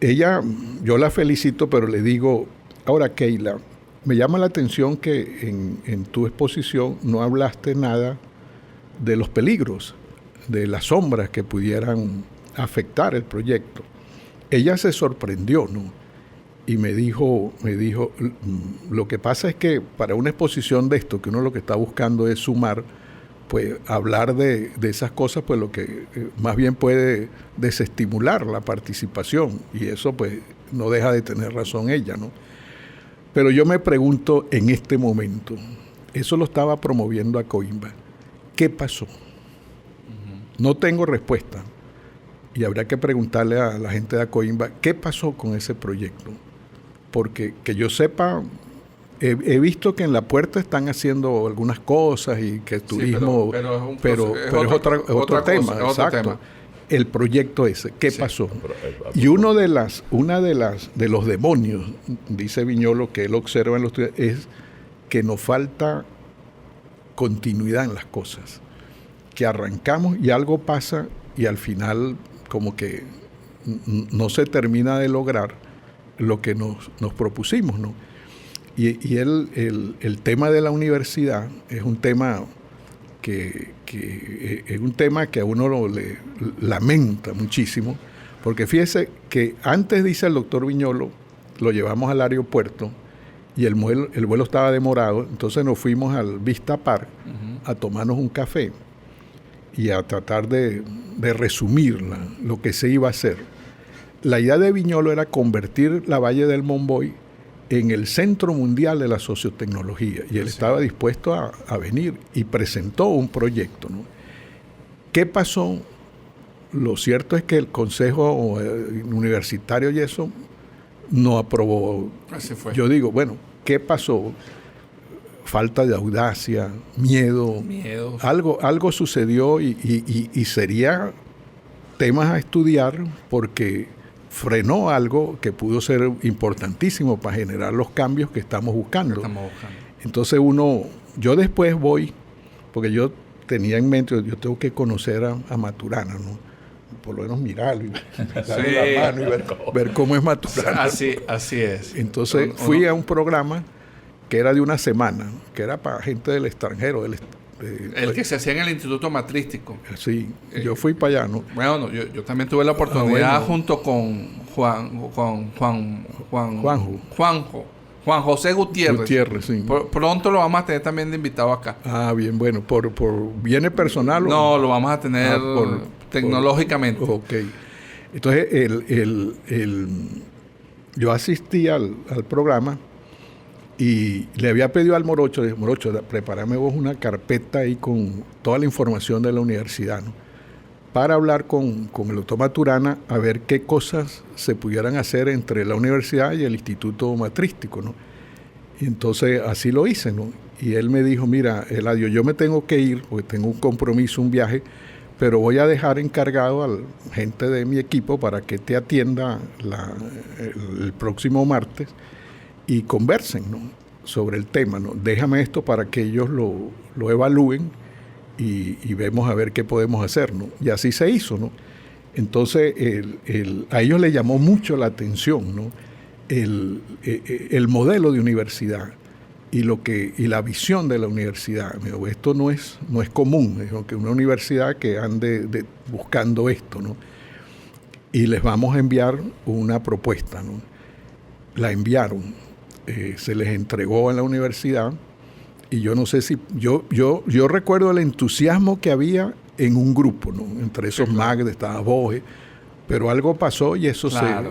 Ella, yo la felicito, pero le digo, ahora Keila, me llama la atención que en tu exposición no hablaste nada de los peligros, de las sombras que pudieran afectar el proyecto. Ella se sorprendió, ¿no? Y me dijo, lo que pasa es que para una exposición de esto, que uno lo que está buscando es sumar, pues hablar de esas cosas, pues lo que más bien puede desestimular la participación, y eso pues no deja de tener razón ella, ¿no? Pero yo me pregunto en este momento, eso lo estaba promoviendo a Coimbra, ¿qué pasó? No tengo respuesta, y habrá que preguntarle a la gente de Coimbra, ¿qué pasó con ese proyecto? Porque que yo sepa, he visto que en La Puerta están haciendo algunas cosas y que el turismo, sí, pero es otro tema, exacto. El proyecto ese, ¿qué pasó? Y una de los demonios, dice Viñolo, que él observa en los estudios, es que nos falta continuidad en las cosas, que arrancamos y algo pasa y al final como que no se termina de lograr lo que nos propusimos, ¿no? Y el tema de la universidad es un tema que a uno le lamenta muchísimo, porque fíjese que antes, dice el doctor Viñolo, lo llevamos al aeropuerto y el vuelo estaba demorado, entonces nos fuimos al Vista Park a tomarnos un café y a tratar de resumir lo que se iba a hacer. La idea de Viñolo era convertir la Valle del Monboy en el centro mundial de la sociotecnología, y él estaba dispuesto a venir y presentó un proyecto, ¿no? ¿Qué pasó? Lo cierto es que el Consejo Universitario y eso no aprobó. Así fue. Yo digo, bueno, ¿qué pasó? Falta de audacia, miedo. Algo sucedió y sería temas a estudiar porque frenó algo que pudo ser importantísimo para generar los cambios que estamos buscando. Entonces yo después voy, porque yo tenía en mente, yo tengo que conocer a Maturana, ¿no? Por lo menos mirarlo y darle la mano y ver cómo es Maturana. Así es. Entonces fui a un programa que era de una semana, que era para gente del extranjero. El que se hacía en el Instituto Matrístico. Sí, yo fui para allá, ¿no? Bueno, yo también tuve la oportunidad junto con Juan José Gutiérrez. Gutiérrez, sí. Pronto lo vamos a tener también de invitado acá. Ah, bien, bueno. ¿Por bienes personal? No, lo vamos a tener tecnológicamente. Ok. Entonces, yo asistí al programa y le había pedido al Morocho, le dije, Morocho, prepárame vos una carpeta ahí con toda la información de la universidad, ¿no? Para hablar con el doctor Maturana a ver qué cosas se pudieran hacer entre la universidad y el Instituto Matrístico, ¿no? Y entonces así lo hice, ¿no? Y él me dijo, mira, Eladio, yo me tengo que ir porque tengo un compromiso, un viaje, pero voy a dejar encargado a la gente de mi equipo para que te atienda el próximo martes y conversen, ¿no? Sobre el tema, ¿no? Déjame esto para que ellos lo evalúen y vemos a ver qué podemos hacer, ¿no? Y así se hizo, ¿no? Entonces, a ellos les llamó mucho la atención, ¿no? El modelo de universidad y la visión de la universidad. Me dijo, esto no es común, me dijo, que una universidad que ande buscando esto, ¿no? Y les vamos a enviar una propuesta, ¿no? La enviaron, se les entregó en la universidad. Y yo no sé si... Yo recuerdo el entusiasmo que había en un grupo, ¿no? Entre esos MAG estaba Boje, pero algo pasó y eso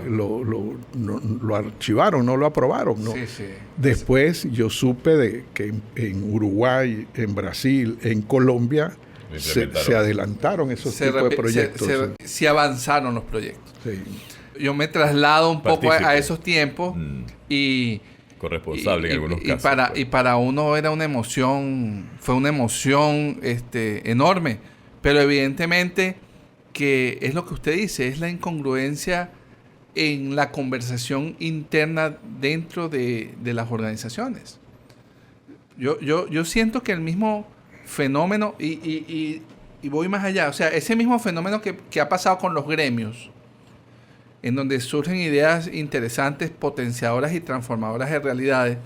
lo archivaron, no lo aprobaron, ¿no? Sí. Después yo supe de que en Uruguay, en Brasil, en Colombia se adelantaron esos tipos de proyectos. Se avanzaron los proyectos. Sí. Yo me traslado un poco a esos tiempos y... corresponsable en algunos casos. Y para uno era una emoción, fue una emoción enorme, pero evidentemente que es lo que usted dice, es la incongruencia en la conversación interna dentro de las organizaciones. Yo siento que el mismo fenómeno, y voy más allá, o sea, ese mismo fenómeno que ha pasado con los gremios, en donde surgen ideas interesantes, potenciadoras y transformadoras de realidades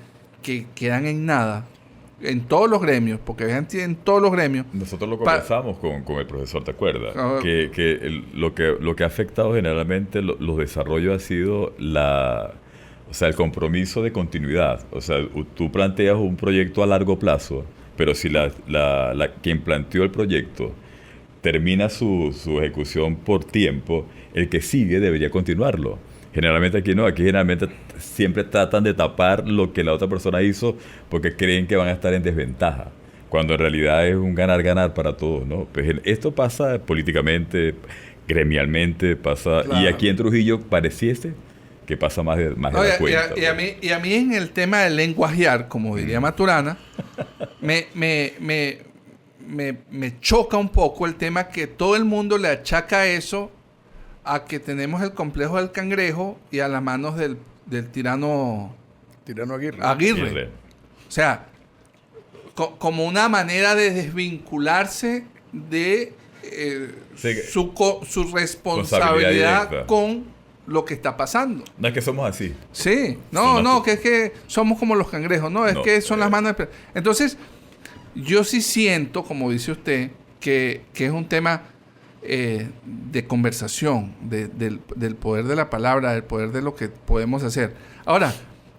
que quedan en nada, en todos los gremios, porque vean, en todos los gremios. Nosotros lo conversamos con el profesor, ¿te acuerdas? Lo que ha afectado generalmente los desarrollos ha sido el compromiso de continuidad. O sea, tú planteas un proyecto a largo plazo, pero si quien planteó el proyecto termina su ejecución por tiempo, el que sigue debería continuarlo. Generalmente aquí no, aquí generalmente siempre tratan de tapar lo que la otra persona hizo porque creen que van a estar en desventaja, cuando en realidad es un ganar-ganar para todos, ¿no? Pues esto pasa políticamente, gremialmente, pasa, claro. Y aquí en Trujillo pareciese que pasa más de la cuenta. Y a mí en el tema del lenguajear, como diría Maturana, me choca un poco el tema que todo el mundo le achaca eso a que tenemos el complejo del cangrejo y a las manos del tirano Aguirre. O sea, como una manera de desvincularse de su responsabilidad con lo que está pasando. No es que somos así. Sí, que es que somos como los cangrejos, que son las manos de... Entonces, yo sí siento, como dice usted, que es un tema de conversación, del poder de la palabra, del poder de lo que podemos hacer. Ahora,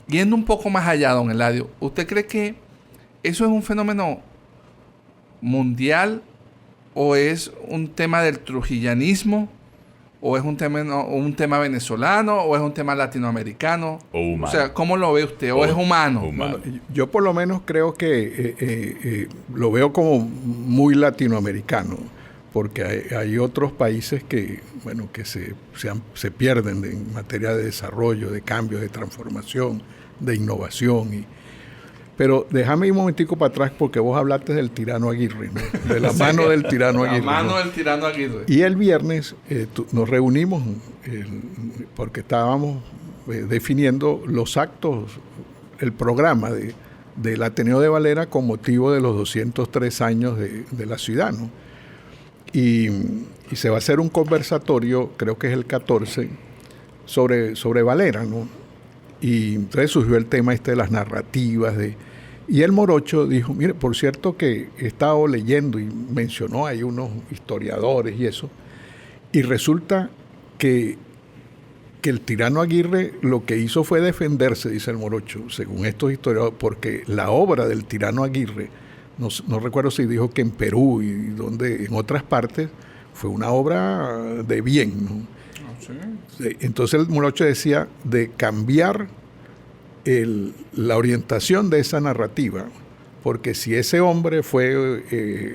yendo un poco más allá, don Eladio, ¿usted cree que eso es un fenómeno mundial o es un tema del trujillanismo o es un tema venezolano o es un tema latinoamericano? O humano. O sea, ¿cómo lo ve usted? ¿O es humano? Bueno, yo por lo menos creo que lo veo como muy latinoamericano, porque hay otros países que se pierden en materia de desarrollo, de cambio, de transformación, de innovación. Pero déjame ir un momentico para atrás porque vos hablaste del tirano Aguirre, ¿no? De la mano del tirano Aguirre. La mano del tirano Aguirre. Y el viernes nos reunimos porque estábamos definiendo los actos, el programa del Ateneo de Valera con motivo de los 203 años de la ciudad, ¿no? Y se va a hacer un conversatorio, creo que es el 14, sobre Valera, ¿no? Y entonces surgió el tema de las narrativas. Y el Morocho dijo, mire, por cierto que he estado leyendo y mencionó ahí unos historiadores y eso, y resulta que el tirano Aguirre lo que hizo fue defenderse, dice el Morocho, según estos historiadores, porque la obra del tirano Aguirre, no recuerdo si dijo que en Perú y en otras partes, fue una obra de bien, ¿no? Sí. Entonces el Morocho decía de cambiar la orientación de esa narrativa, porque si ese hombre fue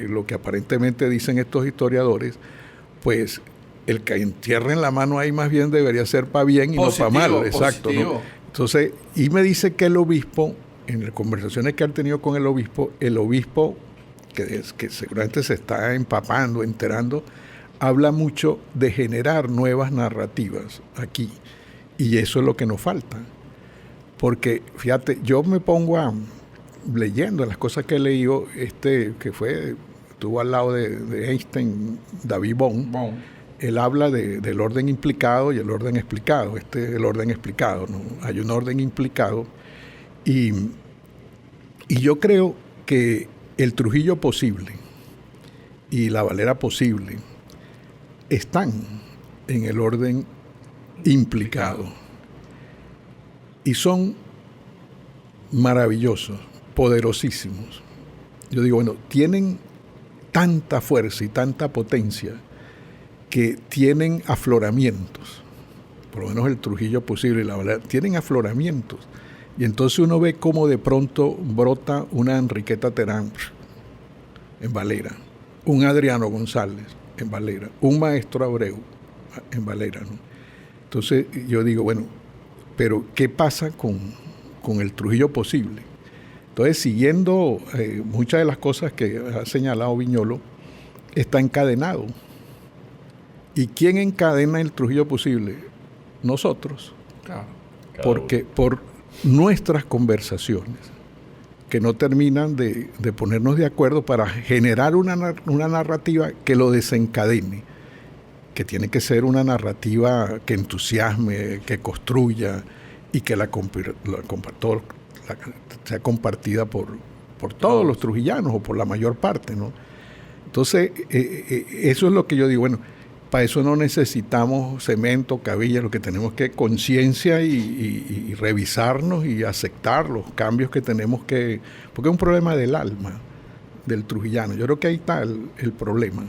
lo que aparentemente dicen estos historiadores, pues el que entierren la mano ahí más bien debería ser para bien y positivo, no para mal, exacto, ¿no? Entonces, y me dice que el obispo, en las conversaciones que han tenido con el obispo, que seguramente se está empapando, enterando, habla mucho de generar nuevas narrativas aquí, y eso es lo que nos falta, porque fíjate, yo me pongo leyendo las cosas que he leído, estuvo al lado de Einstein, David Bohm. Él habla del orden implicado y el orden explicado. El orden explicado, ¿no? Hay un orden implicado. Y yo creo que el Trujillo posible y la Valera posible están en el orden implicado. Y son maravillosos, poderosísimos. Yo digo, bueno, tienen tanta fuerza y tanta potencia que tienen afloramientos, por lo menos el Trujillo posible y la Valera, tienen afloramientos. Y entonces uno ve cómo de pronto brota una Enriqueta Terán en Valera, un Adriano González en Valera, un Maestro Abreu en Valera, ¿no? Entonces yo digo, bueno, pero ¿qué pasa con el Trujillo posible? Entonces, siguiendo muchas de las cosas que ha señalado Viñolo, está encadenado. ¿Y quién encadena el Trujillo posible? Nosotros. Claro. Porque por nuestras conversaciones, que no terminan de ponernos de acuerdo para generar una narrativa que lo desencadene, que tiene que ser una narrativa que entusiasme, que construya y que sea compartida por todos los trujillanos o por la mayor parte, ¿no? Entonces, eso es lo que yo digo, bueno, para eso no necesitamos cemento, cabilla, lo que tenemos que conciencia y revisarnos y aceptar los cambios que tenemos porque es un problema del alma del trujillano. Yo creo que ahí está el problema.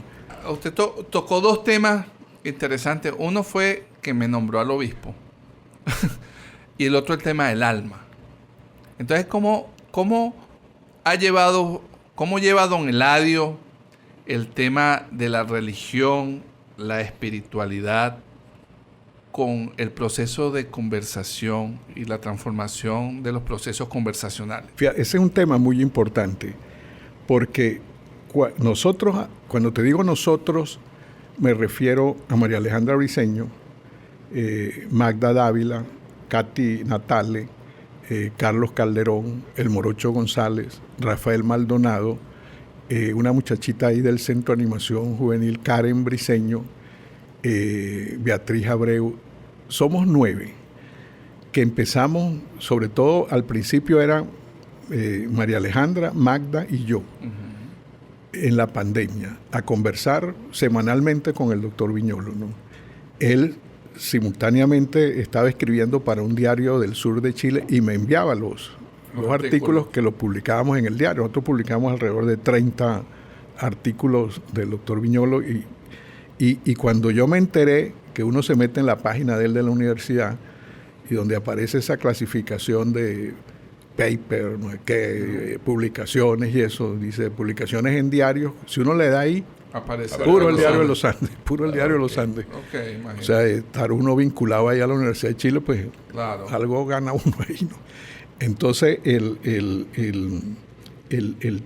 Usted tocó dos temas interesantes. Uno fue que me nombró al obispo y el otro el tema del alma. Entonces, ¿cómo lleva don Eladio el tema de la religión, la espiritualidad, con el proceso de conversación y la transformación de los procesos conversacionales? Fíjate, ese es un tema muy importante, porque nosotros, cuando te digo nosotros, me refiero a María Alejandra Briceño, Magda Dávila, Katy Natale, Carlos Calderón, el Morocho González, Rafael Maldonado, una muchachita ahí del Centro de Animación Juvenil, Karen Briceño, Beatriz Abreu. Somos 9 que empezamos, sobre todo al principio era María Alejandra, Magda y yo, en la pandemia, a conversar semanalmente con el doctor Viñolo, ¿no? Él simultáneamente estaba escribiendo para un diario del sur de Chile y me enviaba los artículos que los publicábamos en el diario. Nosotros publicamos alrededor de 30 artículos del doctor Viñolo y cuando yo me enteré que uno se mete en la página de él de la universidad y donde aparece esa clasificación de paper, no sé qué, publicaciones y eso, dice publicaciones en diarios, si uno le da ahí, aparece puro el diario de los Andes, puro el diario de los Andes. O sea, estar uno vinculado ahí a la Universidad de Chile, pues claro, algo gana uno ahí, ¿no? Entonces, el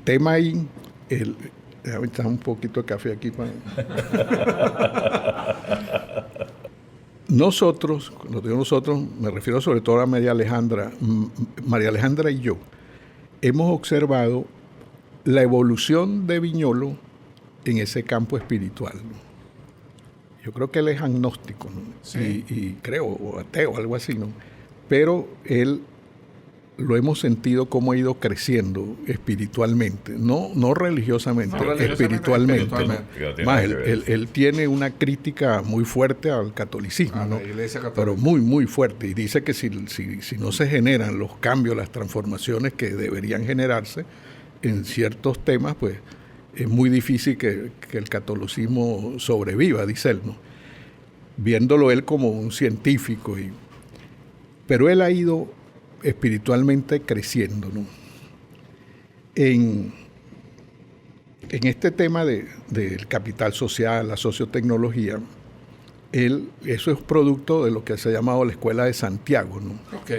tema ahí, déjame echar un poquito de café aquí para... Nosotros, cuando digo nosotros, me refiero sobre todo a María Alejandra y yo. hemos observado la evolución de Viñolo en ese campo espiritual, ¿no? Yo creo que él es agnóstico, ¿no? Sí. Y creo, o ateo, algo así, ¿no? Pero él lo hemos sentido cómo ha ido creciendo espiritualmente, no religiosamente, No religiosamente, espiritualmente. espiritualmente. ¿No? Más, él tiene una crítica muy fuerte al catolicismo, A la ¿no? Iglesia Católica. Pero muy, muy fuerte. Y dice que si no se generan los cambios, las transformaciones que deberían generarse en ciertos temas, pues es muy difícil que el catolicismo sobreviva, dice él, ¿no? Viéndolo él como un científico. Pero él ha ido espiritualmente creciendo, ¿no? En este tema del capital social, la sociotecnología, eso es producto de lo que se ha llamado la Escuela de Santiago, ¿no? Ok.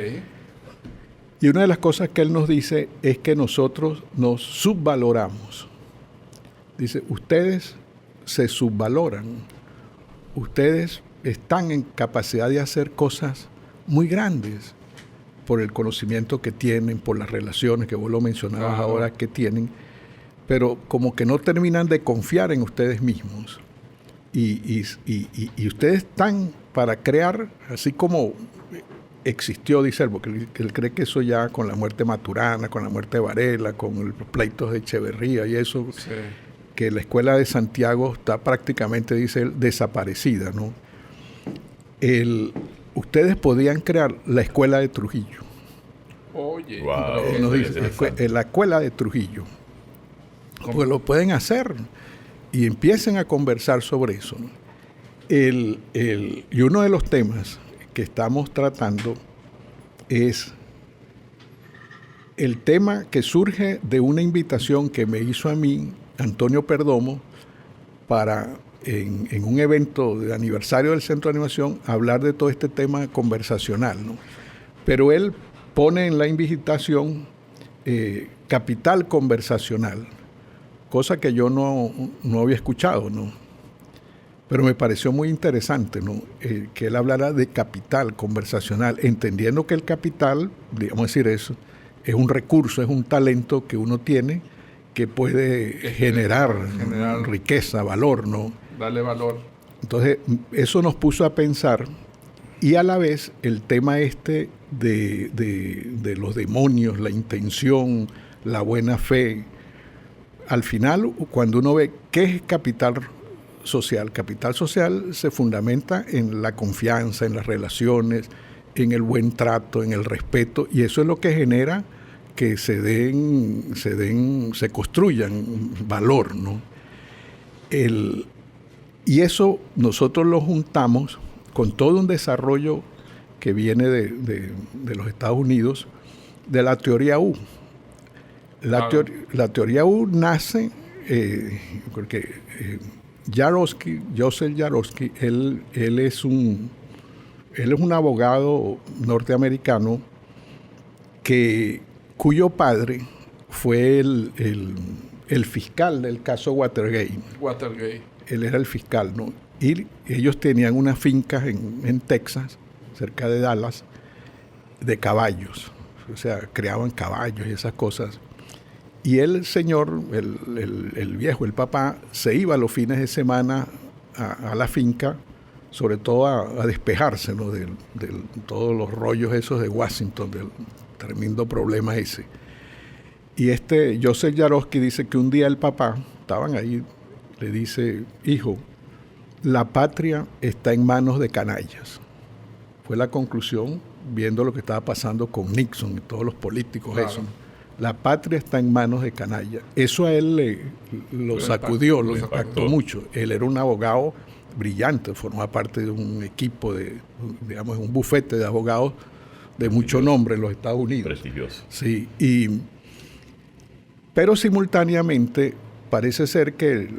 Y una de las cosas que él nos dice es que nosotros nos subvaloramos. Dice, ustedes se subvaloran, ustedes están en capacidad de hacer cosas muy grandes por el conocimiento que tienen, por las relaciones que vos lo mencionabas Claro. ahora que tienen, pero como que no terminan de confiar en ustedes mismos. Y ustedes están para crear, así como existió, dice él, porque él cree que eso ya con la muerte de Maturana, con la muerte de Varela, con los pleitos de Echeverría y eso, Sí. que la escuela de Santiago está prácticamente, dice él, desaparecida, ¿no? Ustedes podían crear la escuela de Trujillo. Oye. Wow. Él nos dice, interesante. la escuela de Trujillo. ¿Cómo? Pues lo pueden hacer y empiecen a conversar sobre eso, ¿no? Y uno de los temas que estamos tratando es el tema que surge de una invitación que me hizo a mí Antonio Perdomo para en un evento de aniversario del Centro de Animación hablar de todo este tema conversacional, ¿no? Pero él pone en la invitación capital conversacional, cosa que yo no había escuchado, ¿no? Pero me pareció muy interesante, ¿no? Que él hablara de capital conversacional, entendiendo que el capital, digamos decir eso, es un recurso, es un talento que uno tiene que puede generar riqueza, valor, ¿no? Darle valor. Entonces, eso nos puso a pensar, y a la vez el tema de los demonios, la intención, la buena fe. Al final, cuando uno ve qué es capital social se fundamenta en la confianza, en las relaciones, en el buen trato, en el respeto, y eso es lo que genera que se construyan valor, ¿no? Y eso nosotros lo juntamos con todo un desarrollo que viene de los Estados Unidos, de la teoría U. La teoría U nace porque Joseph Yarosky, él es un abogado norteamericano cuyo padre fue el fiscal del caso Watergate. Él era el fiscal, ¿no? Y ellos tenían unas fincas en Texas, cerca de Dallas, de caballos. O sea, criaban caballos y esas cosas. Y el señor, el viejo, el papá, se iba los fines de semana a la finca, sobre todo a despejarse, ¿no? de todos los rollos esos de Washington, del tremendo problema ese. Y Joseph Yarosky dice que un día el papá, estaban ahí, le dice, hijo, la patria está en manos de canallas. Fue la conclusión, viendo lo que estaba pasando con Nixon y todos los políticos, claro. Eso. La patria está en manos de canallas. Eso a él lo sacudió, lo impactó mucho. Él era un abogado brillante, formaba parte de un equipo digamos, un bufete de abogados de mucho nombre en los Estados Unidos. Prestigioso. Sí, pero simultáneamente parece ser que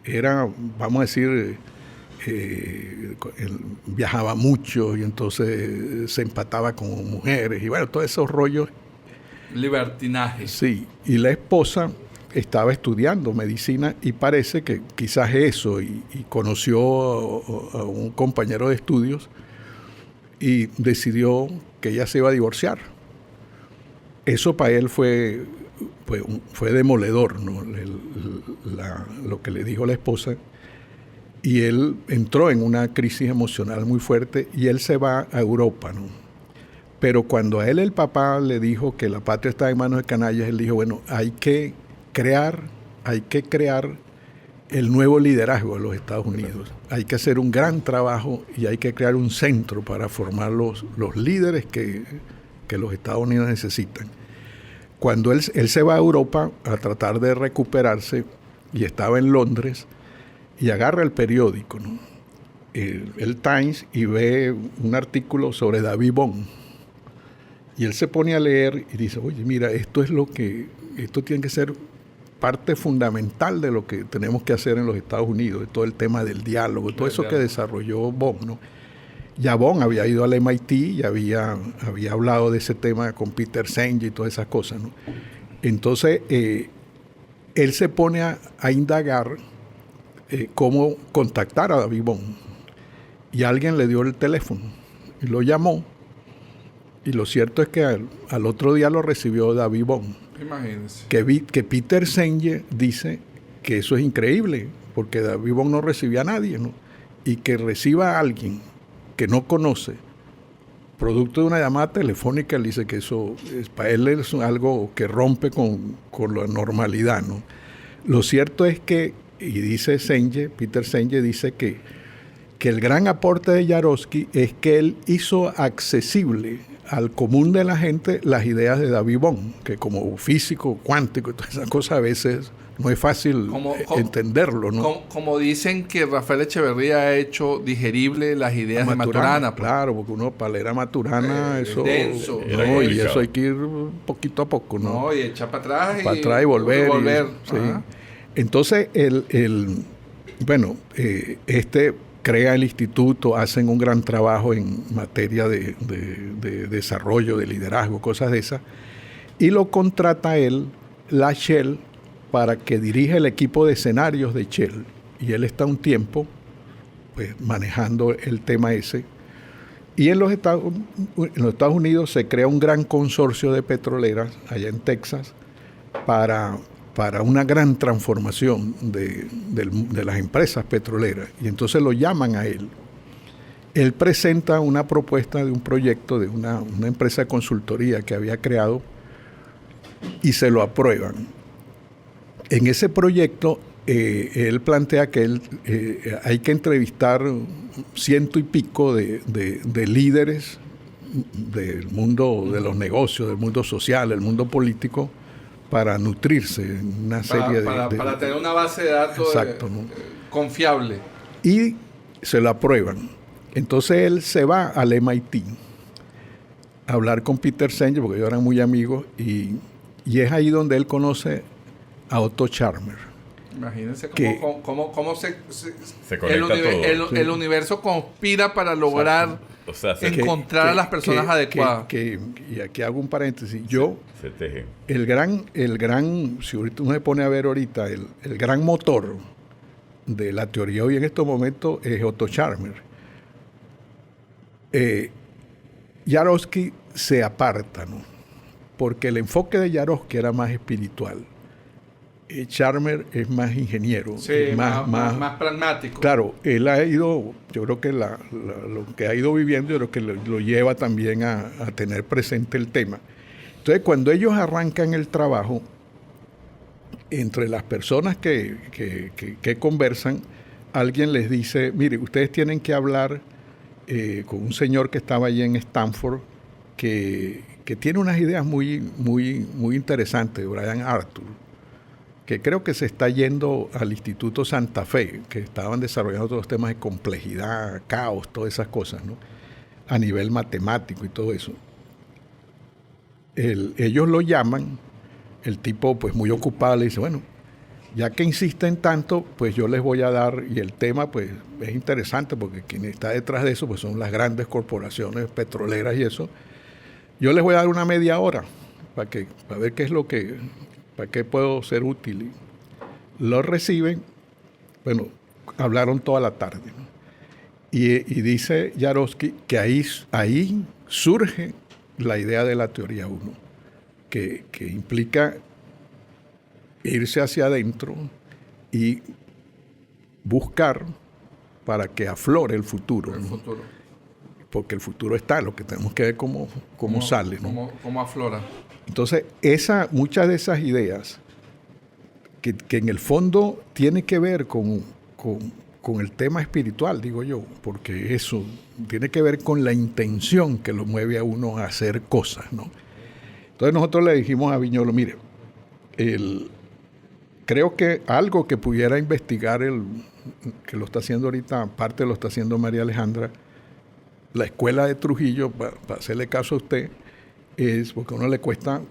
era, vamos a decir, viajaba mucho y entonces se empataba con mujeres y bueno, todos esos rollos. Libertinaje. Sí, y la esposa estaba estudiando medicina y parece que quizás eso, y conoció a un compañero de estudios y decidió que ella se iba a divorciar. eso para él fue demoledor, ¿no? Lo que le dijo la esposa. Y él entró en una crisis emocional muy fuerte y él se va a Europa, ¿no? Pero cuando a él el papá le dijo que la patria estaba en manos de canallas, él dijo, bueno, hay que crear el nuevo liderazgo de los Estados Unidos. Hay que hacer un gran trabajo y hay que crear un centro para formar los líderes que los Estados Unidos necesitan. Cuando él se va a Europa a tratar de recuperarse y estaba en Londres y agarra el periódico, ¿no? el Times, y ve un artículo sobre David Bond. Y él se pone a leer y dice, oye, mira, esto tiene que ser parte fundamental de lo que tenemos que hacer en los Estados Unidos, de todo el tema del diálogo, todo eso que desarrolló Bond, ¿no? Ya Bond había ido al MIT y había hablado de ese tema con Peter Senge y todas esas cosas, ¿no? Entonces, él se pone a indagar cómo contactar a David Bond. Y alguien le dio el teléfono y lo llamó. Y lo cierto es que al otro día lo recibió David Bond. Imagínense. Que Peter Senge dice que eso es increíble, porque David Bond no recibía a nadie, ¿no? Y que reciba a alguien que no conoce, producto de una llamada telefónica, él dice que eso para él es algo que rompe con la normalidad, ¿no? Lo cierto es que, y dice Peter Senge dice que el gran aporte de Jarovsky es que él hizo accesible al común de la gente las ideas de David Bond, que como físico cuántico y todas esas cosas a veces no es fácil entenderlo, ¿no? Como dicen que Rafael Echeverría ha hecho digerible las ideas de Maturana. Claro, porque uno para leer a Maturana, eso es denso, ¿no? Y eso hay que ir poquito a poco, ¿no? No, y echar para atrás y volver. Sí. Entonces, crea el instituto, hacen un gran trabajo en materia de desarrollo, de liderazgo, cosas de esas, y lo contrata él, la Shell, para que dirija el equipo de escenarios de Shell. Y él está un tiempo pues, manejando el tema ese. Y en los Estados Unidos se crea un gran consorcio de petroleras, allá en Texas, para una gran transformación de las empresas petroleras. Y entonces lo llaman a él. Él presenta una propuesta de un proyecto de una empresa de consultoría que había creado y se lo aprueban. En ese proyecto, él plantea que hay que entrevistar 100 y pico de líderes del mundo de los negocios, del mundo social, del mundo político, para nutrirse en una serie para tener una base de datos confiable. Y se lo aprueban. Entonces él se va al MIT a hablar con Peter Senge, porque ellos eran muy amigos, y es ahí donde él conoce a Otto Scharmer. Imagínense cómo se conecta todo. El universo conspira para lograr encontrar a las personas adecuadas. Y aquí hago un paréntesis. Se teje. El gran, si ahorita uno se pone a ver ahorita, el gran motor de la teoría hoy en estos momentos es Otto Scharmer. Jarovsky se aparta, ¿no? Porque el enfoque de Jarovsky era más espiritual. Scharmer es más ingeniero, más pragmático. Claro, él ha ido, yo creo que lo que ha ido viviendo, yo creo que lo lleva también a tener presente el tema. Entonces, cuando ellos arrancan el trabajo, entre las personas que conversan, alguien les dice, mire, ustedes tienen que hablar con un señor que estaba allí en Stanford, que tiene unas ideas muy, muy, muy interesantes, Brian Arthur, que creo que se está yendo al Instituto Santa Fe, que estaban desarrollando todos los temas de complejidad, caos, todas esas cosas, ¿no? A nivel matemático y todo eso. Ellos lo llaman, el tipo pues muy ocupado le dice, bueno, ya que insisten tanto, pues yo les voy a dar, y el tema pues es interesante porque quien está detrás de eso pues son las grandes corporaciones petroleras y eso. Yo les voy a dar una media hora para ver qué es lo que... ¿Para qué puedo ser útil? Lo reciben, bueno, hablaron toda la tarde, ¿no? Y dice Jarovsky que ahí surge la idea de la teoría 1. que implica irse hacia adentro y buscar para que aflore el futuro. El ¿no? futuro. Porque el futuro está, lo que tenemos que ver cómo sale. ¿no? Cómo aflora. Entonces, muchas de esas ideas que en el fondo tiene que ver con el tema espiritual, digo yo, porque eso tiene que ver con la intención que lo mueve a uno a hacer cosas, ¿no? Entonces nosotros le dijimos a Viñolo, mire, creo que algo que pudiera investigar, que lo está haciendo ahorita, aparte lo está haciendo María Alejandra, la escuela de Trujillo, para hacerle caso a usted, es porque a uno le cuesta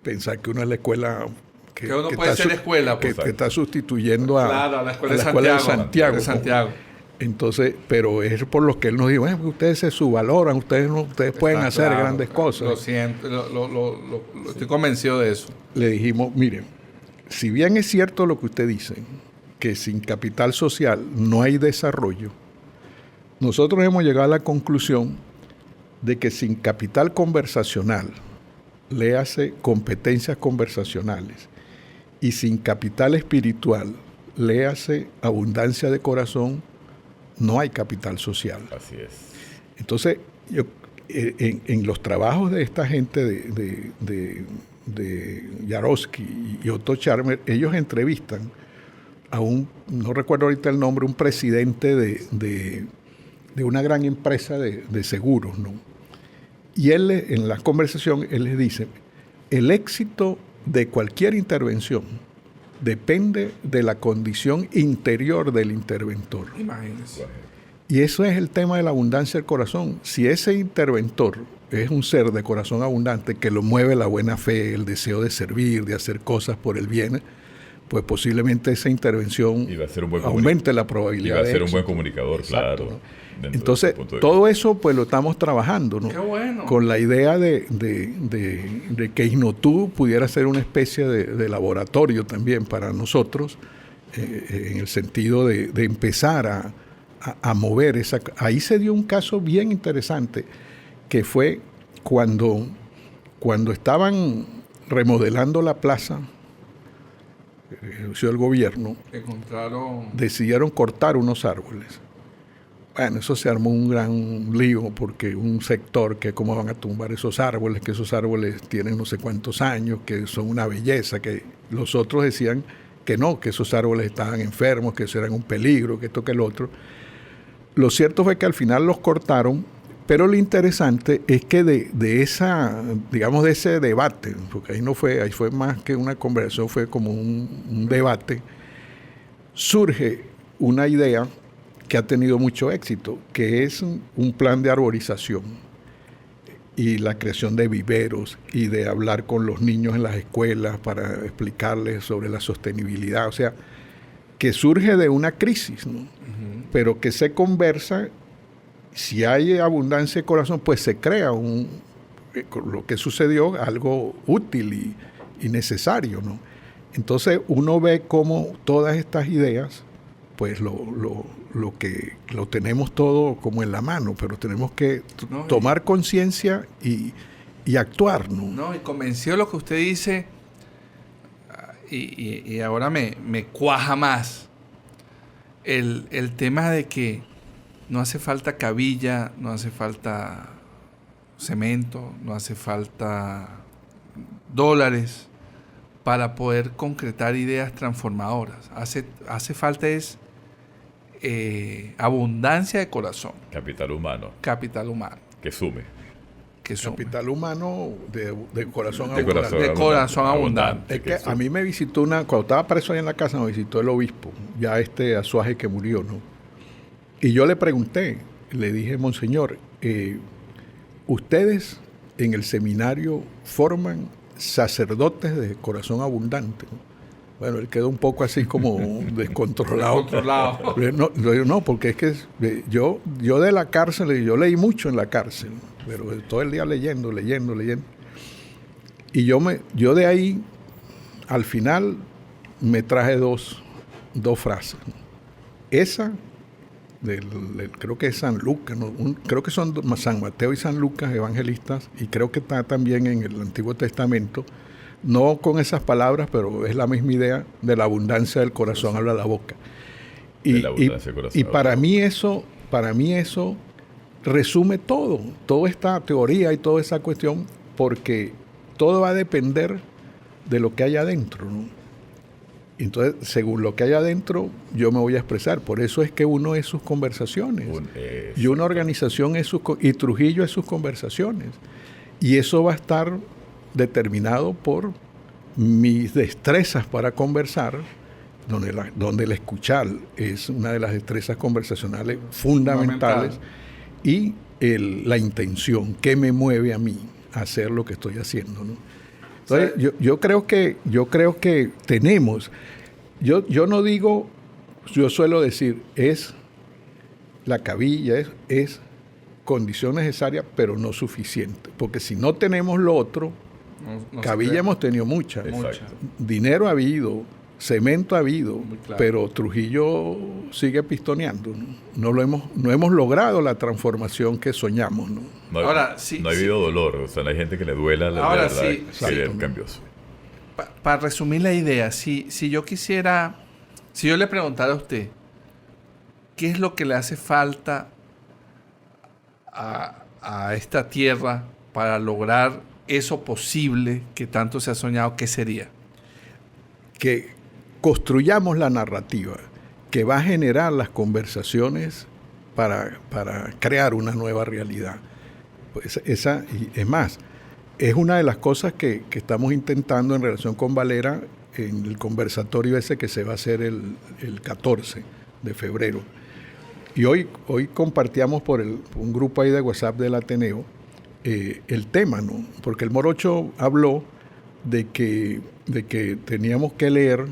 pensar que uno es la escuela que uno puede ser escuela, pues, que está sustituyendo a la escuela de Santiago. Entonces, pero es por lo que él nos dijo, ustedes se subvaloran, ustedes pueden hacer grandes cosas. Lo siento, estoy convencido de eso. Le dijimos, miren, si bien es cierto lo que usted dice, que sin capital social no hay desarrollo, nosotros hemos llegado a la conclusión de que sin capital conversacional, le hace competencias conversacionales, y sin capital espiritual, le hace abundancia de corazón, no hay capital social. Así es. Entonces, yo en los trabajos de esta gente de Jaroski y Otto Scharmer, ellos entrevistan a no recuerdo ahorita el nombre, un presidente de una gran empresa de seguros, ¿no? Y él, en la conversación, él les dice, el éxito de cualquier intervención depende de la condición interior del interventor. Imagínense. Y eso es el tema de la abundancia del corazón. Si ese interventor es un ser de corazón abundante que lo mueve la buena fe, el deseo de servir, de hacer cosas por el bien, pues posiblemente esa intervención aumente la probabilidad. Y va a ser un buen comunicador, exacto, claro. ¿no? Entonces, todo eso pues lo estamos trabajando, ¿no? Qué bueno. Con la idea de que Inotú pudiera ser una especie de laboratorio también para nosotros, en el sentido de empezar a mover esa. Ahí se dio un caso bien interesante, que fue cuando estaban remodelando la plaza, el gobierno, decidieron cortar unos árboles. Bueno, eso se armó un gran lío, porque un sector que cómo van a tumbar esos árboles, que esos árboles tienen no sé cuántos años, que son una belleza, que los otros decían que no, que esos árboles estaban enfermos, que eso era un peligro, que esto, que el otro. Lo cierto fue que al final los cortaron, pero lo interesante es que de ese debate, porque ahí fue más que una conversación, fue como un debate, surge una idea que ha tenido mucho éxito, que es un plan de arborización y la creación de viveros y de hablar con los niños en las escuelas para explicarles sobre la sostenibilidad. O sea, que surge de una crisis, ¿no? Uh-huh. Pero que se conversa, si hay abundancia de corazón, pues se crea lo que sucedió, algo útil y necesario, ¿no? Entonces uno ve cómo todas estas ideas, pues lo tenemos todo como en la mano, pero tenemos que tomar conciencia y actuar, ¿no? No, y convencido de lo que usted dice, y ahora me cuaja más el tema de que no hace falta cabilla, no hace falta cemento, no hace falta dólares para poder concretar ideas transformadoras. Hace falta es abundancia de corazón. Capital humano. Capital humano. Que sume. Capital humano de corazón abundante. De corazón abundante. Es que a mí me visitó cuando estaba preso ahí en la casa, me visitó el obispo, ya Azuaje que murió, ¿no? Y yo le pregunté, le dije, monseñor, ustedes en el seminario forman sacerdotes de corazón abundante, ¿no? Bueno, él quedó un poco así como descontrolado. No, porque es que yo de la cárcel, yo leí mucho en la cárcel, pero todo el día leyendo. Y yo de ahí, al final, me traje dos frases. Esa creo que es San Lucas, ¿no? Creo que son San Mateo y San Lucas evangelistas, y creo que está también en el Antiguo Testamento, no con esas palabras, pero es la misma idea: de la abundancia del corazón habla la boca. Y para mí eso resume toda esta teoría y toda esa cuestión, porque todo va a depender de lo que hay adentro, ¿no? Entonces, según lo que hay adentro, yo me voy a expresar. Por eso es que uno es sus conversaciones. Y una organización y Trujillo es sus conversaciones. Y eso va a estar determinado por mis destrezas para conversar, donde el escuchar es una de las destrezas conversacionales fundamentales, y la intención que me mueve a mí a hacer lo que estoy haciendo, ¿no? Entonces, yo creo que tenemos, yo no digo, yo suelo decir, es la cabilla, es condición necesaria, pero no suficiente, porque si no tenemos lo otro, cabilla hemos tenido mucha. Dinero ha habido, cemento ha habido, claro, pero Trujillo sigue pistoneando, ¿no? No hemos logrado la transformación que soñamos, ¿no? Ahora, no ha habido dolor, o sea, no hay gente que le duela la ahora verdad, sí, cambios. Para resumir la idea, si yo le preguntara a usted, ¿qué es lo que le hace falta a esta tierra para lograr eso posible que tanto se ha soñado? ¿Qué sería? Que construyamos la narrativa que va a generar las conversaciones para crear una nueva realidad. Pues y es más, es una de las cosas que estamos intentando en relación con Valera en el conversatorio ese que se va a hacer el 14 de febrero. Y hoy compartíamos por un grupo ahí de WhatsApp del Ateneo el tema, ¿no? Porque el Morocho habló de que teníamos que leer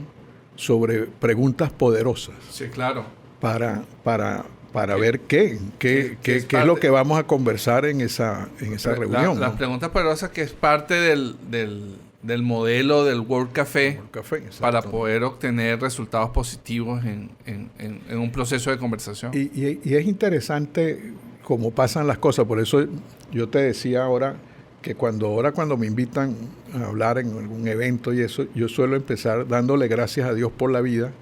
sobre preguntas poderosas. Sí, claro. Para ver qué es lo que vamos a conversar en esa reunión. Las preguntas poderosas, que es parte del modelo del World Café para poder obtener resultados positivos en un proceso de conversación. Y es interesante cómo pasan las cosas. Por eso yo te decía ahora que cuando me invitan a hablar en algún evento y eso, yo suelo empezar dándole gracias a Dios por la vida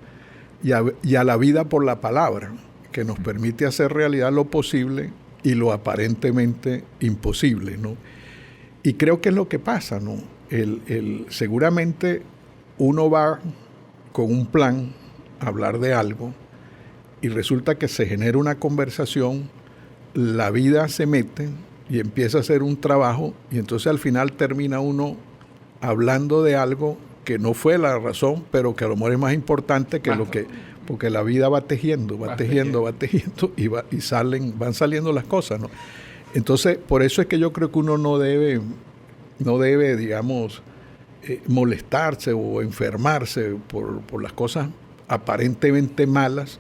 y a la vida por la palabra, que nos permite hacer realidad lo posible y lo aparentemente imposible, ¿no? Y creo que es lo que pasa, ¿no? Seguramente uno va con un plan a hablar de algo y resulta que se genera una conversación, la vida se mete y empieza a hacer un trabajo, y entonces al final termina uno hablando de algo que no fue la razón, pero que a lo mejor es más importante que lo que... Porque la vida va tejiendo y van saliendo las cosas, ¿no? Entonces, por eso es que yo creo que uno no debe, digamos, molestarse o enfermarse por las cosas aparentemente malas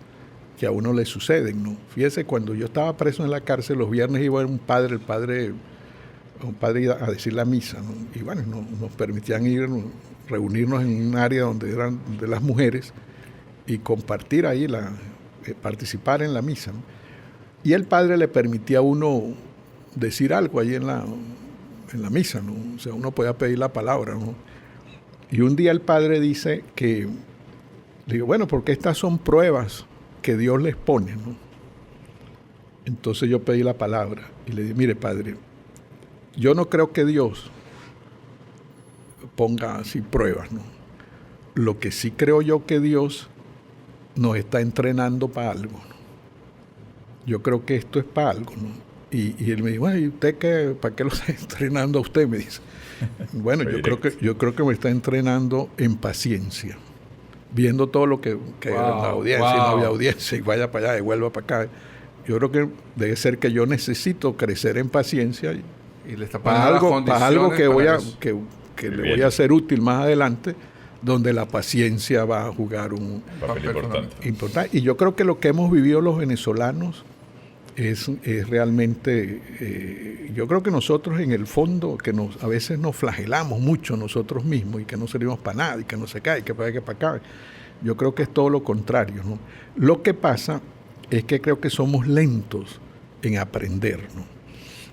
que a uno le suceden, ¿no? Fíjese, cuando yo estaba preso en la cárcel, los viernes iba un padre a decir la misa, ¿no? Y bueno, nos permitían reunirnos en un área donde eran de las mujeres y compartir ahí, participar en la misa, ¿no? Y el padre le permitía a uno decir algo ahí en la misa, ¿no? O sea, uno podía pedir la palabra, ¿no? Y un día el padre dice que, le digo, bueno, porque estas son pruebas que Dios les pone, ¿no? Entonces yo pedí la palabra y le dije, mire, padre, yo no creo que Dios ponga así pruebas, ¿no? Lo que sí creo yo que Dios nos está entrenando para algo, ¿no? Yo creo que esto es para algo, ¿no? Y él me dijo, ¿y usted para qué lo está entrenando a usted? Me dice. Bueno, yo creo que me está entrenando en paciencia, viendo todo lo que la audiencia, y no había audiencia, y vaya para allá y vuelva para acá. Yo creo que debe ser que yo necesito crecer en paciencia y le está para algo que le voy a ser útil más adelante, donde la paciencia va a jugar un papel importante. Y yo creo que lo que hemos vivido los venezolanos es realmente, yo creo que nosotros en el fondo, a veces nos flagelamos mucho nosotros mismos y que no servimos para nada y que no se cae, que para acá. Yo creo que es todo lo contrario, ¿no? Lo que pasa es que creo que somos lentos en aprender, ¿no?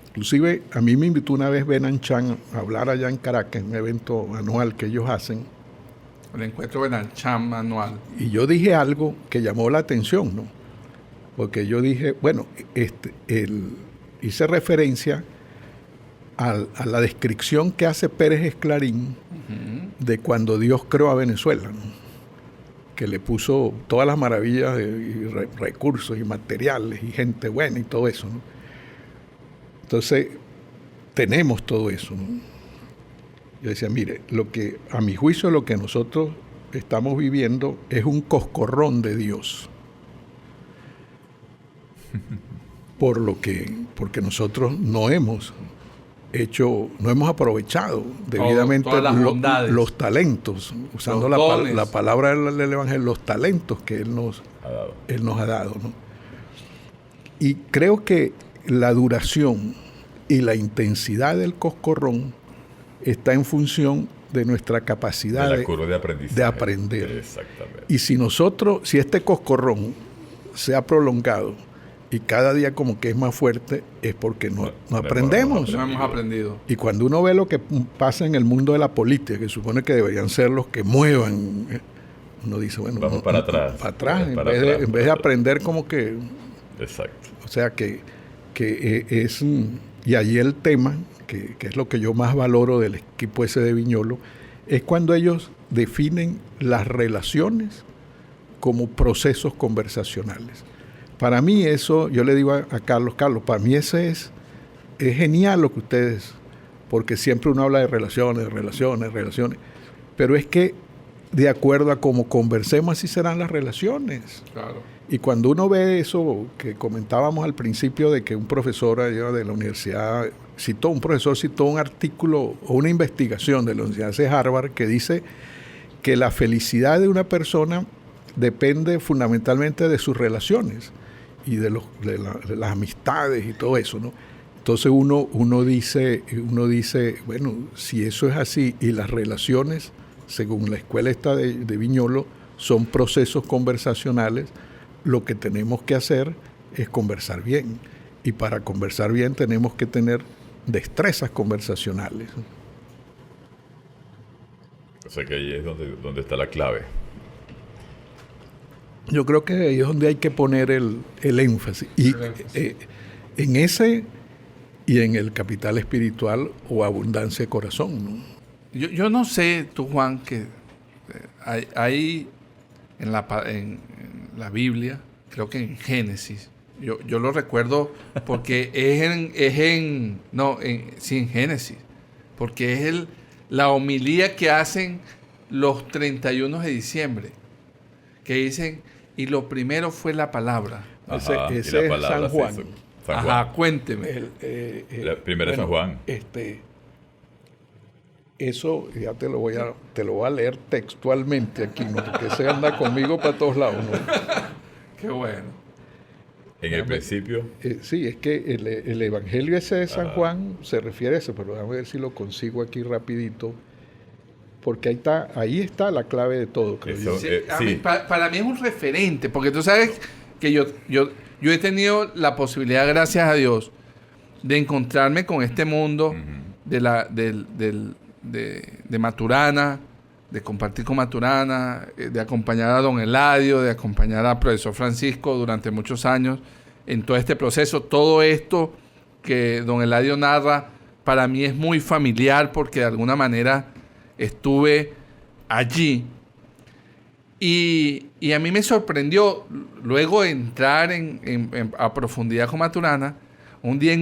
Inclusive a mí me invitó una vez Benan Chan a hablar allá en Caracas, en un evento anual que ellos hacen. El encuentro Benancham anual. Y yo dije algo que llamó la atención, ¿no? Porque yo dije, bueno, hice referencia a la descripción que hace Pérez Esclarín de cuando Dios creó a Venezuela, ¿no? Que le puso todas las maravillas de recursos y materiales y gente buena y todo eso, ¿no? Entonces, tenemos todo eso, ¿no? Yo decía, mire, a mi juicio lo que nosotros estamos viviendo es un coscorrón de Dios. Porque nosotros no hemos aprovechado debidamente los talentos, usando la palabra del Evangelio, los talentos que Él nos ha dado, ¿no? Y creo que la duración y la intensidad del coscorrón está en función de nuestra capacidad de la curva de aprendizaje. De aprender. Exactamente. Y si este coscorrón se ha prolongado y cada día como que es más fuerte, es porque no aprendemos. No hemos aprendido. Y cuando uno ve lo que pasa en el mundo de la política, que supone que deberían ser los que muevan, uno dice, bueno, vamos para atrás. Para atrás, en vez de aprender como que... Exacto. O sea que es... Y allí el tema, que es lo que yo más valoro del equipo ese de Viñolo, es cuando ellos definen las relaciones como procesos conversacionales. Para mí eso, yo le digo a Carlos, para mí ese es genial lo que ustedes, porque siempre uno habla de relaciones, pero es que de acuerdo a cómo conversemos, así serán las relaciones. Claro. Y cuando uno ve eso que comentábamos al principio de que un profesor allá de la universidad citó un artículo o una investigación de la Universidad de Harvard que dice que la felicidad de una persona depende fundamentalmente de sus relaciones y de las amistades y todo eso, ¿no? Entonces uno dice, bueno, si eso es así y las relaciones, según la escuela esta de Viñolo, son procesos conversacionales, lo que tenemos que hacer es conversar bien. Y para conversar bien tenemos que tener destrezas conversacionales. O sea que ahí es donde está la clave. Yo creo que ahí es donde hay que poner el énfasis. Y en ese y en el capital espiritual o abundancia de corazón, ¿no? Yo no sé, tú, Juan, que hay en la Biblia, creo que en Génesis, yo lo recuerdo porque en Génesis, porque es la homilía que hacen los 31 de diciembre, que dicen, y lo primero fue la palabra. Ese es San Juan. Ajá, cuénteme. La primera San Juan. Eso ya te lo voy a leer textualmente aquí, ¿no? Porque ese anda conmigo para todos lados, ¿no? Qué bueno. En el principio. Sí, es que el Evangelio ese de San Juan se refiere a eso, pero vamos a ver si lo consigo aquí rapidito, porque ahí está la clave de todo, creo yo. Sí. Para mí es un referente, porque tú sabes que yo he tenido la posibilidad, gracias a Dios, de encontrarme con este mundo de Maturana, de compartir con Maturana, de acompañar a don Eladio, de acompañar al profesor Francisco durante muchos años en todo este proceso. Todo esto que don Eladio narra para mí es muy familiar porque de alguna manera estuve allí. Y a mí me sorprendió, luego de entrar a profundidad con Maturana, un día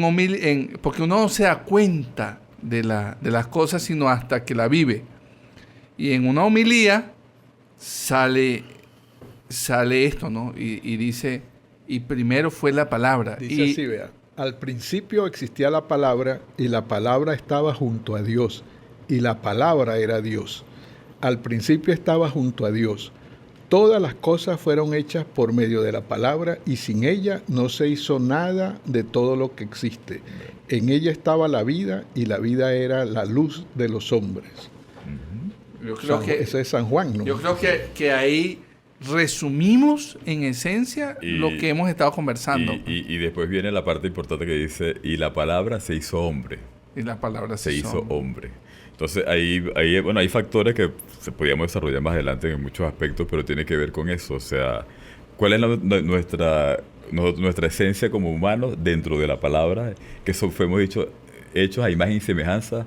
porque uno no se da cuenta de las cosas sino hasta que la vive. Y en una homilía sale esto, ¿no? Y dice, y primero fue la palabra. Dice así, vea, al principio existía la palabra y la palabra estaba junto a Dios y la palabra era Dios. Al principio estaba junto a Dios. Todas las cosas fueron hechas por medio de la palabra y sin ella no se hizo nada de todo lo que existe. En ella estaba la vida y la vida era la luz de los hombres. Yo creo que ese es San Juan, ¿no? Yo creo que ahí resumimos en esencia lo que hemos estado conversando. Y después viene la parte importante que dice, y la palabra se hizo hombre. Y la palabra se hizo hombre. Entonces hay factores que se podríamos desarrollar más adelante en muchos aspectos, pero tiene que ver con eso. O sea, ¿cuál es nuestra esencia como humanos dentro de la palabra? Que fuimos hechos a imagen y semejanza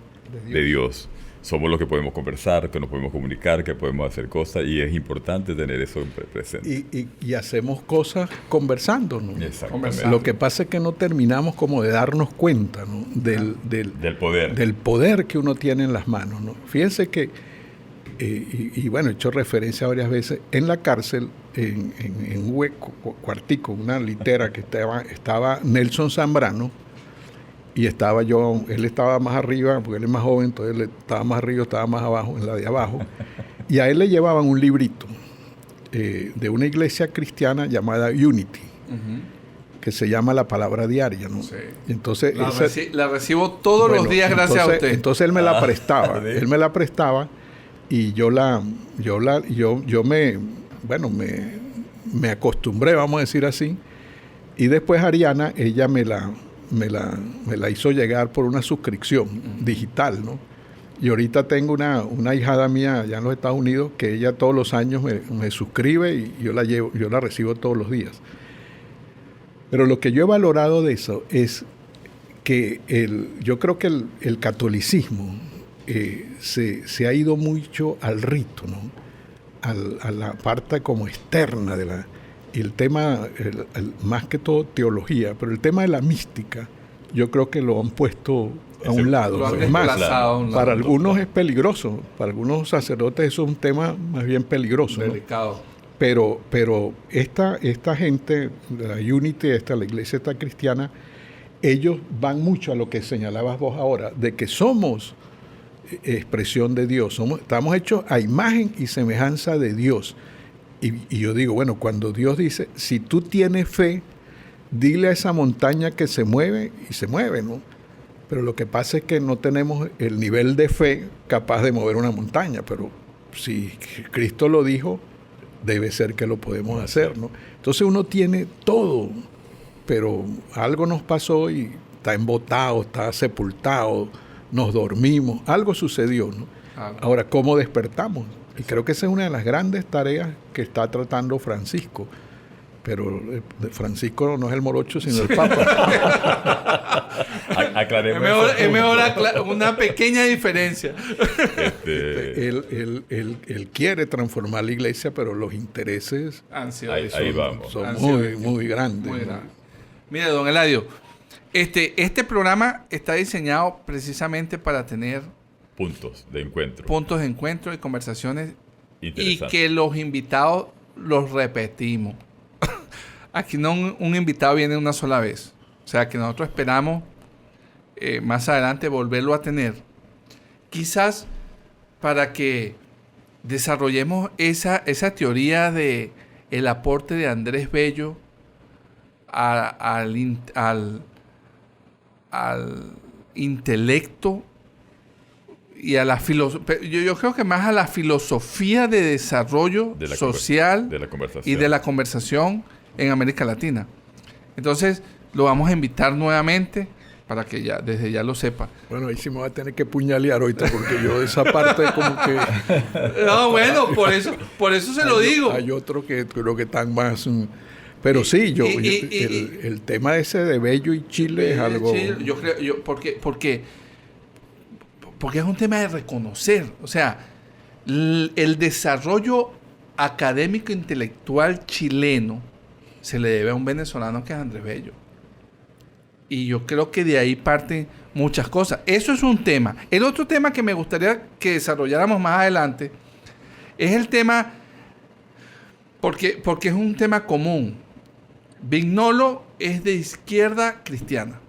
de Dios. Somos los que podemos conversar, que nos podemos comunicar, que podemos hacer cosas, y es importante tener eso presente. Y hacemos cosas conversando, ¿no? Exactamente. Lo que pasa es que no terminamos como de darnos cuenta, ¿no? del poder. Del poder que uno tiene en las manos, ¿no? Fíjense que, bueno, he hecho referencia varias veces, en la cárcel, en un cuartico, una litera que estaba Nelson Zambrano, y estaba yo, él estaba más arriba, porque él es más joven, entonces él estaba más arriba, estaba más abajo, en la de abajo, y a él le llevaban un librito de una iglesia cristiana llamada Unity, que se llama La Palabra Diaria, ¿no? Sí. Entonces, la recibo todos los días gracias a usted. Entonces él me la prestaba, y yo me acostumbré, vamos a decir así, y después Ariana, ella me la hizo llegar por una suscripción digital, ¿no? Y ahorita tengo una hijada mía allá en los Estados Unidos que ella todos los años me suscribe y yo la recibo todos los días. Pero lo que yo he valorado de eso es que yo creo que el catolicismo se ha ido mucho al rito, ¿no? A la parte como externa de el tema, más que todo teología, pero el tema de la mística, yo creo que lo han puesto a un lado. Es más, para algunos es peligroso, para algunos sacerdotes eso es un tema más bien peligroso, delicado. ¿no? Pero esta gente, la Unity, la iglesia esta cristiana, ellos van mucho a lo que señalabas vos ahora, de que somos expresión de Dios, estamos hechos a imagen y semejanza de Dios. Y yo digo, bueno, cuando Dios dice, si tú tienes fe, dile a esa montaña que se mueve, y se mueve, ¿no? Pero lo que pasa es que no tenemos el nivel de fe capaz de mover una montaña, pero si Cristo lo dijo, debe ser que lo podemos hacer, ¿no? Entonces uno tiene todo, pero algo nos pasó y está embotado, está sepultado, nos dormimos, algo sucedió, ¿no? Ahora, ¿cómo despertamos? Y creo que esa es una de las grandes tareas que está tratando Francisco. Pero Francisco no es el morocho, sino el Papa. Aclaremos. Es mejor una pequeña diferencia. Él quiere transformar la iglesia, pero los intereses son muy grandes. Muy grandes. Mire, don Eladio, este programa está diseñado precisamente para tener puntos de encuentro y conversaciones, y que los invitados los repetimos. Aquí no un invitado viene una sola vez. O sea, que nosotros esperamos más adelante volverlo a tener. Quizás para que desarrollemos esa teoría de el aporte de Andrés Bello al intelecto y a la filosofía. Yo creo que más a la filosofía de desarrollo social y de la conversación en América Latina. Entonces, lo vamos a invitar nuevamente para que desde ya lo sepa. Bueno, ahí sí me va a tener que puñalear ahorita, porque yo esa parte como que... No, bueno, por eso se lo digo. Hay otro que creo que están más... Pero sí, el tema ese de Bello y Chile es algo... Yo creo, porque es un tema de reconocer. O sea, el desarrollo académico intelectual chileno se le debe a un venezolano que es Andrés Bello. Y yo creo que de ahí parten muchas cosas. Eso es un tema. El otro tema que me gustaría que desarrolláramos más adelante es el tema, porque es un tema común. Vignolo es de izquierda cristiana,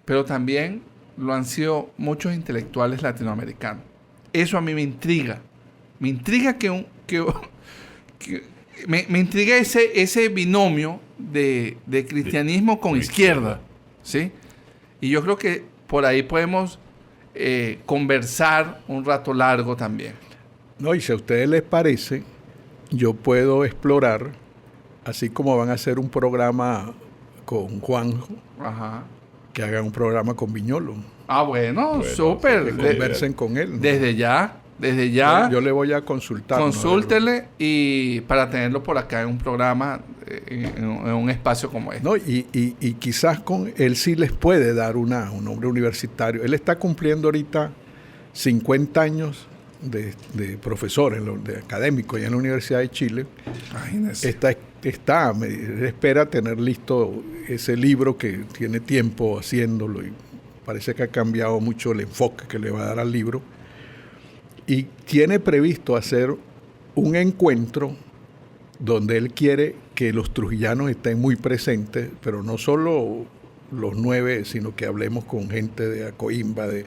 pero también lo han sido muchos intelectuales latinoamericanos. Eso a mí me intriga. Me intriga me intriga ese binomio de cristianismo con izquierda, ¿sí? Y yo creo que por ahí podemos conversar un rato largo también. No, y si a ustedes les parece, yo puedo explorar, así como van a hacer un programa con Juanjo, Ajá. que hagan un programa con Viñolo. Ah, bueno, Que súper. conversen con él, ¿no? Desde ya, Yo le voy a consultar. ¿no? consúltele y para tenerlo por acá en un programa, en un espacio como este. No, y quizás con él sí les puede dar un nombre universitario. Él está cumpliendo ahorita 50 años de profesor, de académico allá en la Universidad de Chile. Imagínese. Él espera tener listo ese libro que tiene tiempo haciéndolo y parece que ha cambiado mucho el enfoque que le va a dar al libro. Y tiene previsto hacer un encuentro donde él quiere que los trujillanos estén muy presentes, pero no solo los 9, sino que hablemos con gente de Acoimba, del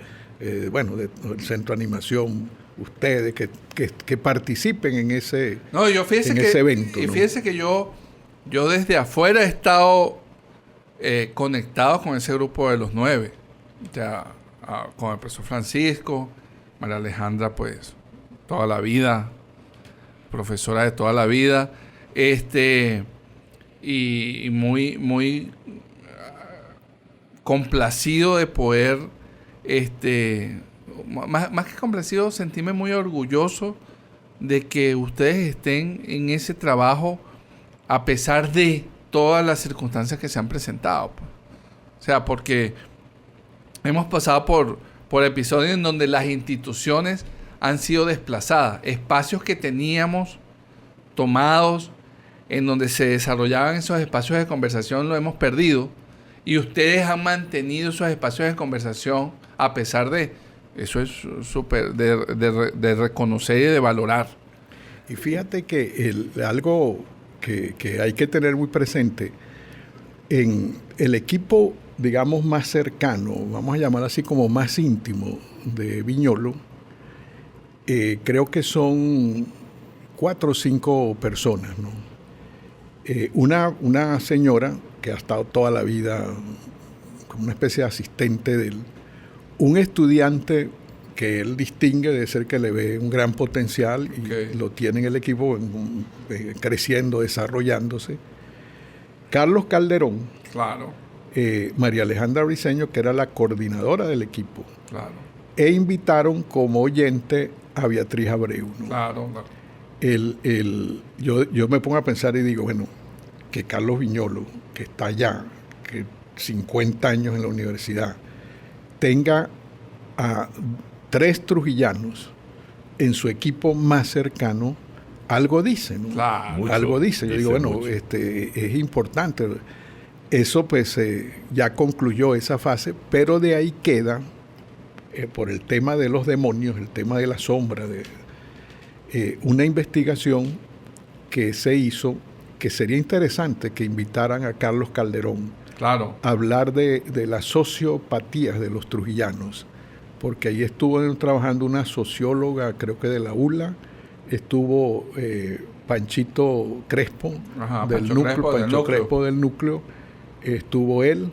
Centro de Animación, ustedes, que participen en ese, ese evento. Y ¿no? fíjese que yo desde afuera he estado conectado con ese grupo de los 9, con el profesor Francisco, María Alejandra, pues, toda la vida, profesora de toda la vida, y muy complacido de poder, más que complacido, sentirme muy orgulloso de que ustedes estén en ese trabajo a pesar de todas las circunstancias que se han presentado, pues. O sea, porque hemos pasado por episodios en donde las instituciones han sido desplazadas, espacios que teníamos tomados, en donde se desarrollaban esos espacios de conversación, lo hemos perdido, y ustedes han mantenido esos espacios de conversación a pesar de. Eso es súper de reconocer y de valorar. Y fíjate que algo que hay que tener muy presente, en el equipo, digamos, más cercano, vamos a llamar así como más íntimo de Viñolo, creo que son 4 o 5 personas, ¿no? Una señora que ha estado toda la vida como una especie de asistente de él, un estudiante que él distingue de ser que le ve un gran potencial y lo tiene en el equipo creciendo, desarrollándose. Carlos Calderón, Claro, María Alejandra Briceño, que era la coordinadora del equipo, claro, e invitaron como oyente a Beatriz Abreu, ¿no? claro. Yo me pongo a pensar y digo, bueno, que Carlos Viñolo, que está allá, que 50 años en la universidad, tenga a 3 trujillanos en su equipo más cercano, algo dice, ¿no? Claro. Mucho, Algo dice. Yo digo, bueno, mucho. es importante. Eso pues ya concluyó esa fase, pero de ahí queda, por el tema de los demonios, el tema de la sombra, una investigación que se hizo, que sería interesante que invitaran a Carlos Calderón Claro. a hablar de las sociopatías de los trujillanos, porque ahí estuvo trabajando una socióloga, creo que de la ULA, estuvo Panchito Crespo, Ajá, Pancho Crespo del núcleo, estuvo él,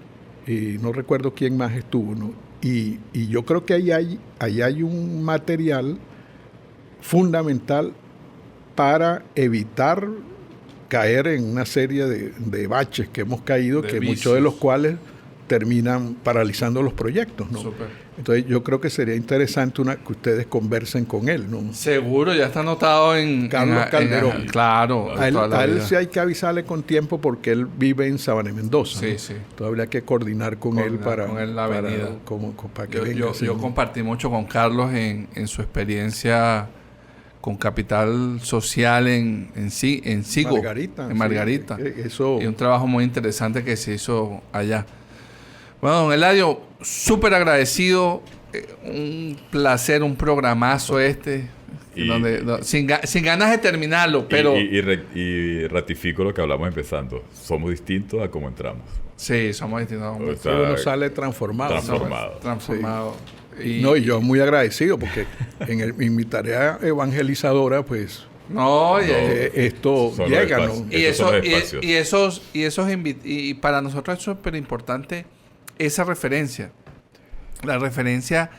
y no recuerdo quién más estuvo, ¿no? Y yo creo que ahí hay un material fundamental para evitar caer en una serie de baches que hemos caído, De que vicios. muchos de los cuales terminan paralizando los proyectos, ¿no? Súper. Entonces yo creo que sería interesante que ustedes conversen con él, ¿no? Seguro, ya está anotado en Carlos Calderón. Claro, A él, toda la vida. sí hay que avisarle con tiempo porque él vive en Sabana Mendoza. Sí, ¿no? sí. Entonces habría que coordinar con él para la avenida. para que Yo, venga. yo, sí, yo ¿no? compartí mucho con Carlos en su experiencia con Capital Social en Sigo, Margarita. en Margarita. Sí, eso. Y un trabajo muy interesante que se hizo allá. Bueno, don Eladio, súper agradecido. Un placer, un programazo sin ganas de terminarlo, pero... Y ratifico lo que hablamos empezando. Somos distintos a cómo entramos. Sí, somos distintos. O sea, Uno sale transformado. Transformado. Y yo muy agradecido porque en mi tarea evangelizadora, pues, esto Son los llega, ¿no? espacios. Y para nosotros es súper importante esa referencia. La referencia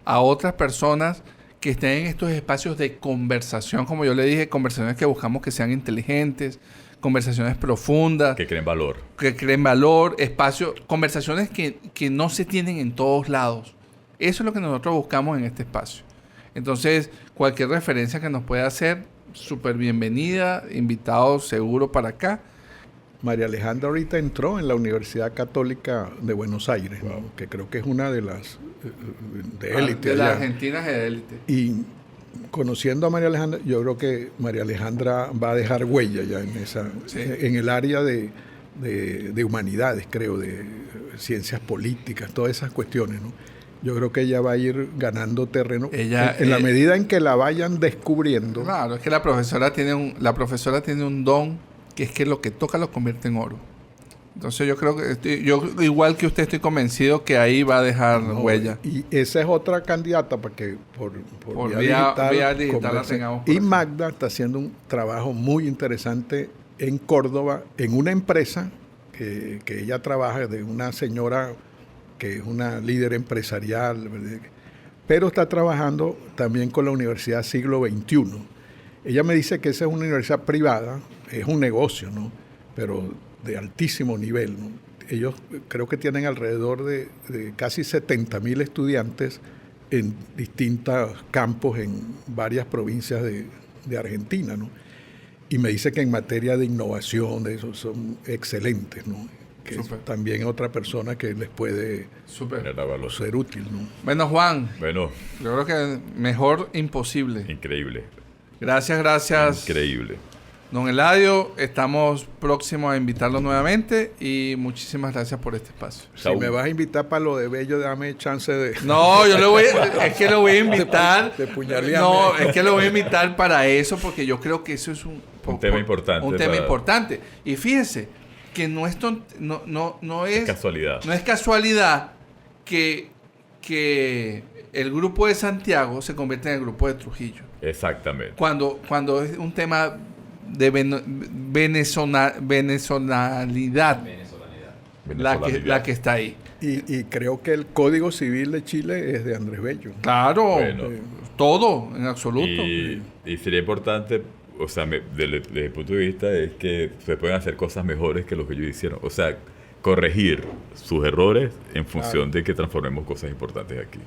a otras personas que estén en estos espacios de conversación, como yo le dije, conversaciones que buscamos que sean inteligentes, conversaciones profundas. Que creen valor. Que creen valor, espacios, conversaciones que no se tienen en todos lados. Eso es lo que nosotros buscamos en este espacio. Entonces, cualquier referencia que nos pueda hacer, súper bienvenida, invitado seguro para acá. María Alejandra ahorita entró en la Universidad Católica de Buenos Aires, ¿no? Que creo que es una de las de élite. De las allá. argentinas de élite. Y conociendo a María Alejandra, yo creo que María Alejandra va a dejar huella ya en esa, Sí. en el área de humanidades, creo, de ciencias políticas, todas esas cuestiones, ¿no? Yo creo que ella va a ir ganando terreno Ella, en la medida en que la vayan descubriendo. Claro, es que la profesora tiene un don que es que lo que toca lo convierte en oro. Entonces yo creo que yo igual que usted estoy convencido que ahí va a dejar No, huella. Y esa es otra candidata para que por vía digital la converse. tengamos por Y aquí. Magda está haciendo un trabajo muy interesante en Córdoba, en una empresa que ella trabaja, de una señora que es una líder empresarial, ¿verdad? Pero está trabajando también con la Universidad Siglo XXI. Ella me dice que esa es una universidad privada, es un negocio, ¿no? Pero de altísimo nivel, ¿no? Ellos creo que tienen alrededor de casi 70.000 estudiantes en distintos campos en varias provincias de Argentina, ¿no? Y me dice que en materia de innovación, de eso, son excelentes, ¿no? Que es Súper. también otra persona que les puede Súper. Generar valor. ser útil, ¿no? Bueno, Juan, Bueno, yo creo que mejor imposible. increíble. Gracias. Increíble. Don Eladio, estamos próximos a invitarlo nuevamente y muchísimas gracias por este espacio. Si me vas a invitar para lo de Bello, dame chance de... No, es que lo voy a invitar. De puñalearme. No, es que lo voy a invitar para eso porque yo creo que eso es un tema importante Un tema para- importante. Y fíjense que no es Casualidad. No es casualidad que el grupo de Santiago se convierta en el grupo de Trujillo. Exactamente. Cuando es un tema de venezolanidad la que está ahí. Y creo que el Código Civil de Chile es de Andrés Bello. Claro, Bueno. todo, en absoluto. Y sería importante, o sea, desde el punto de vista es que se pueden hacer cosas mejores que lo que ellos hicieron. O sea, corregir sus errores en función de que transformemos cosas importantes aquí.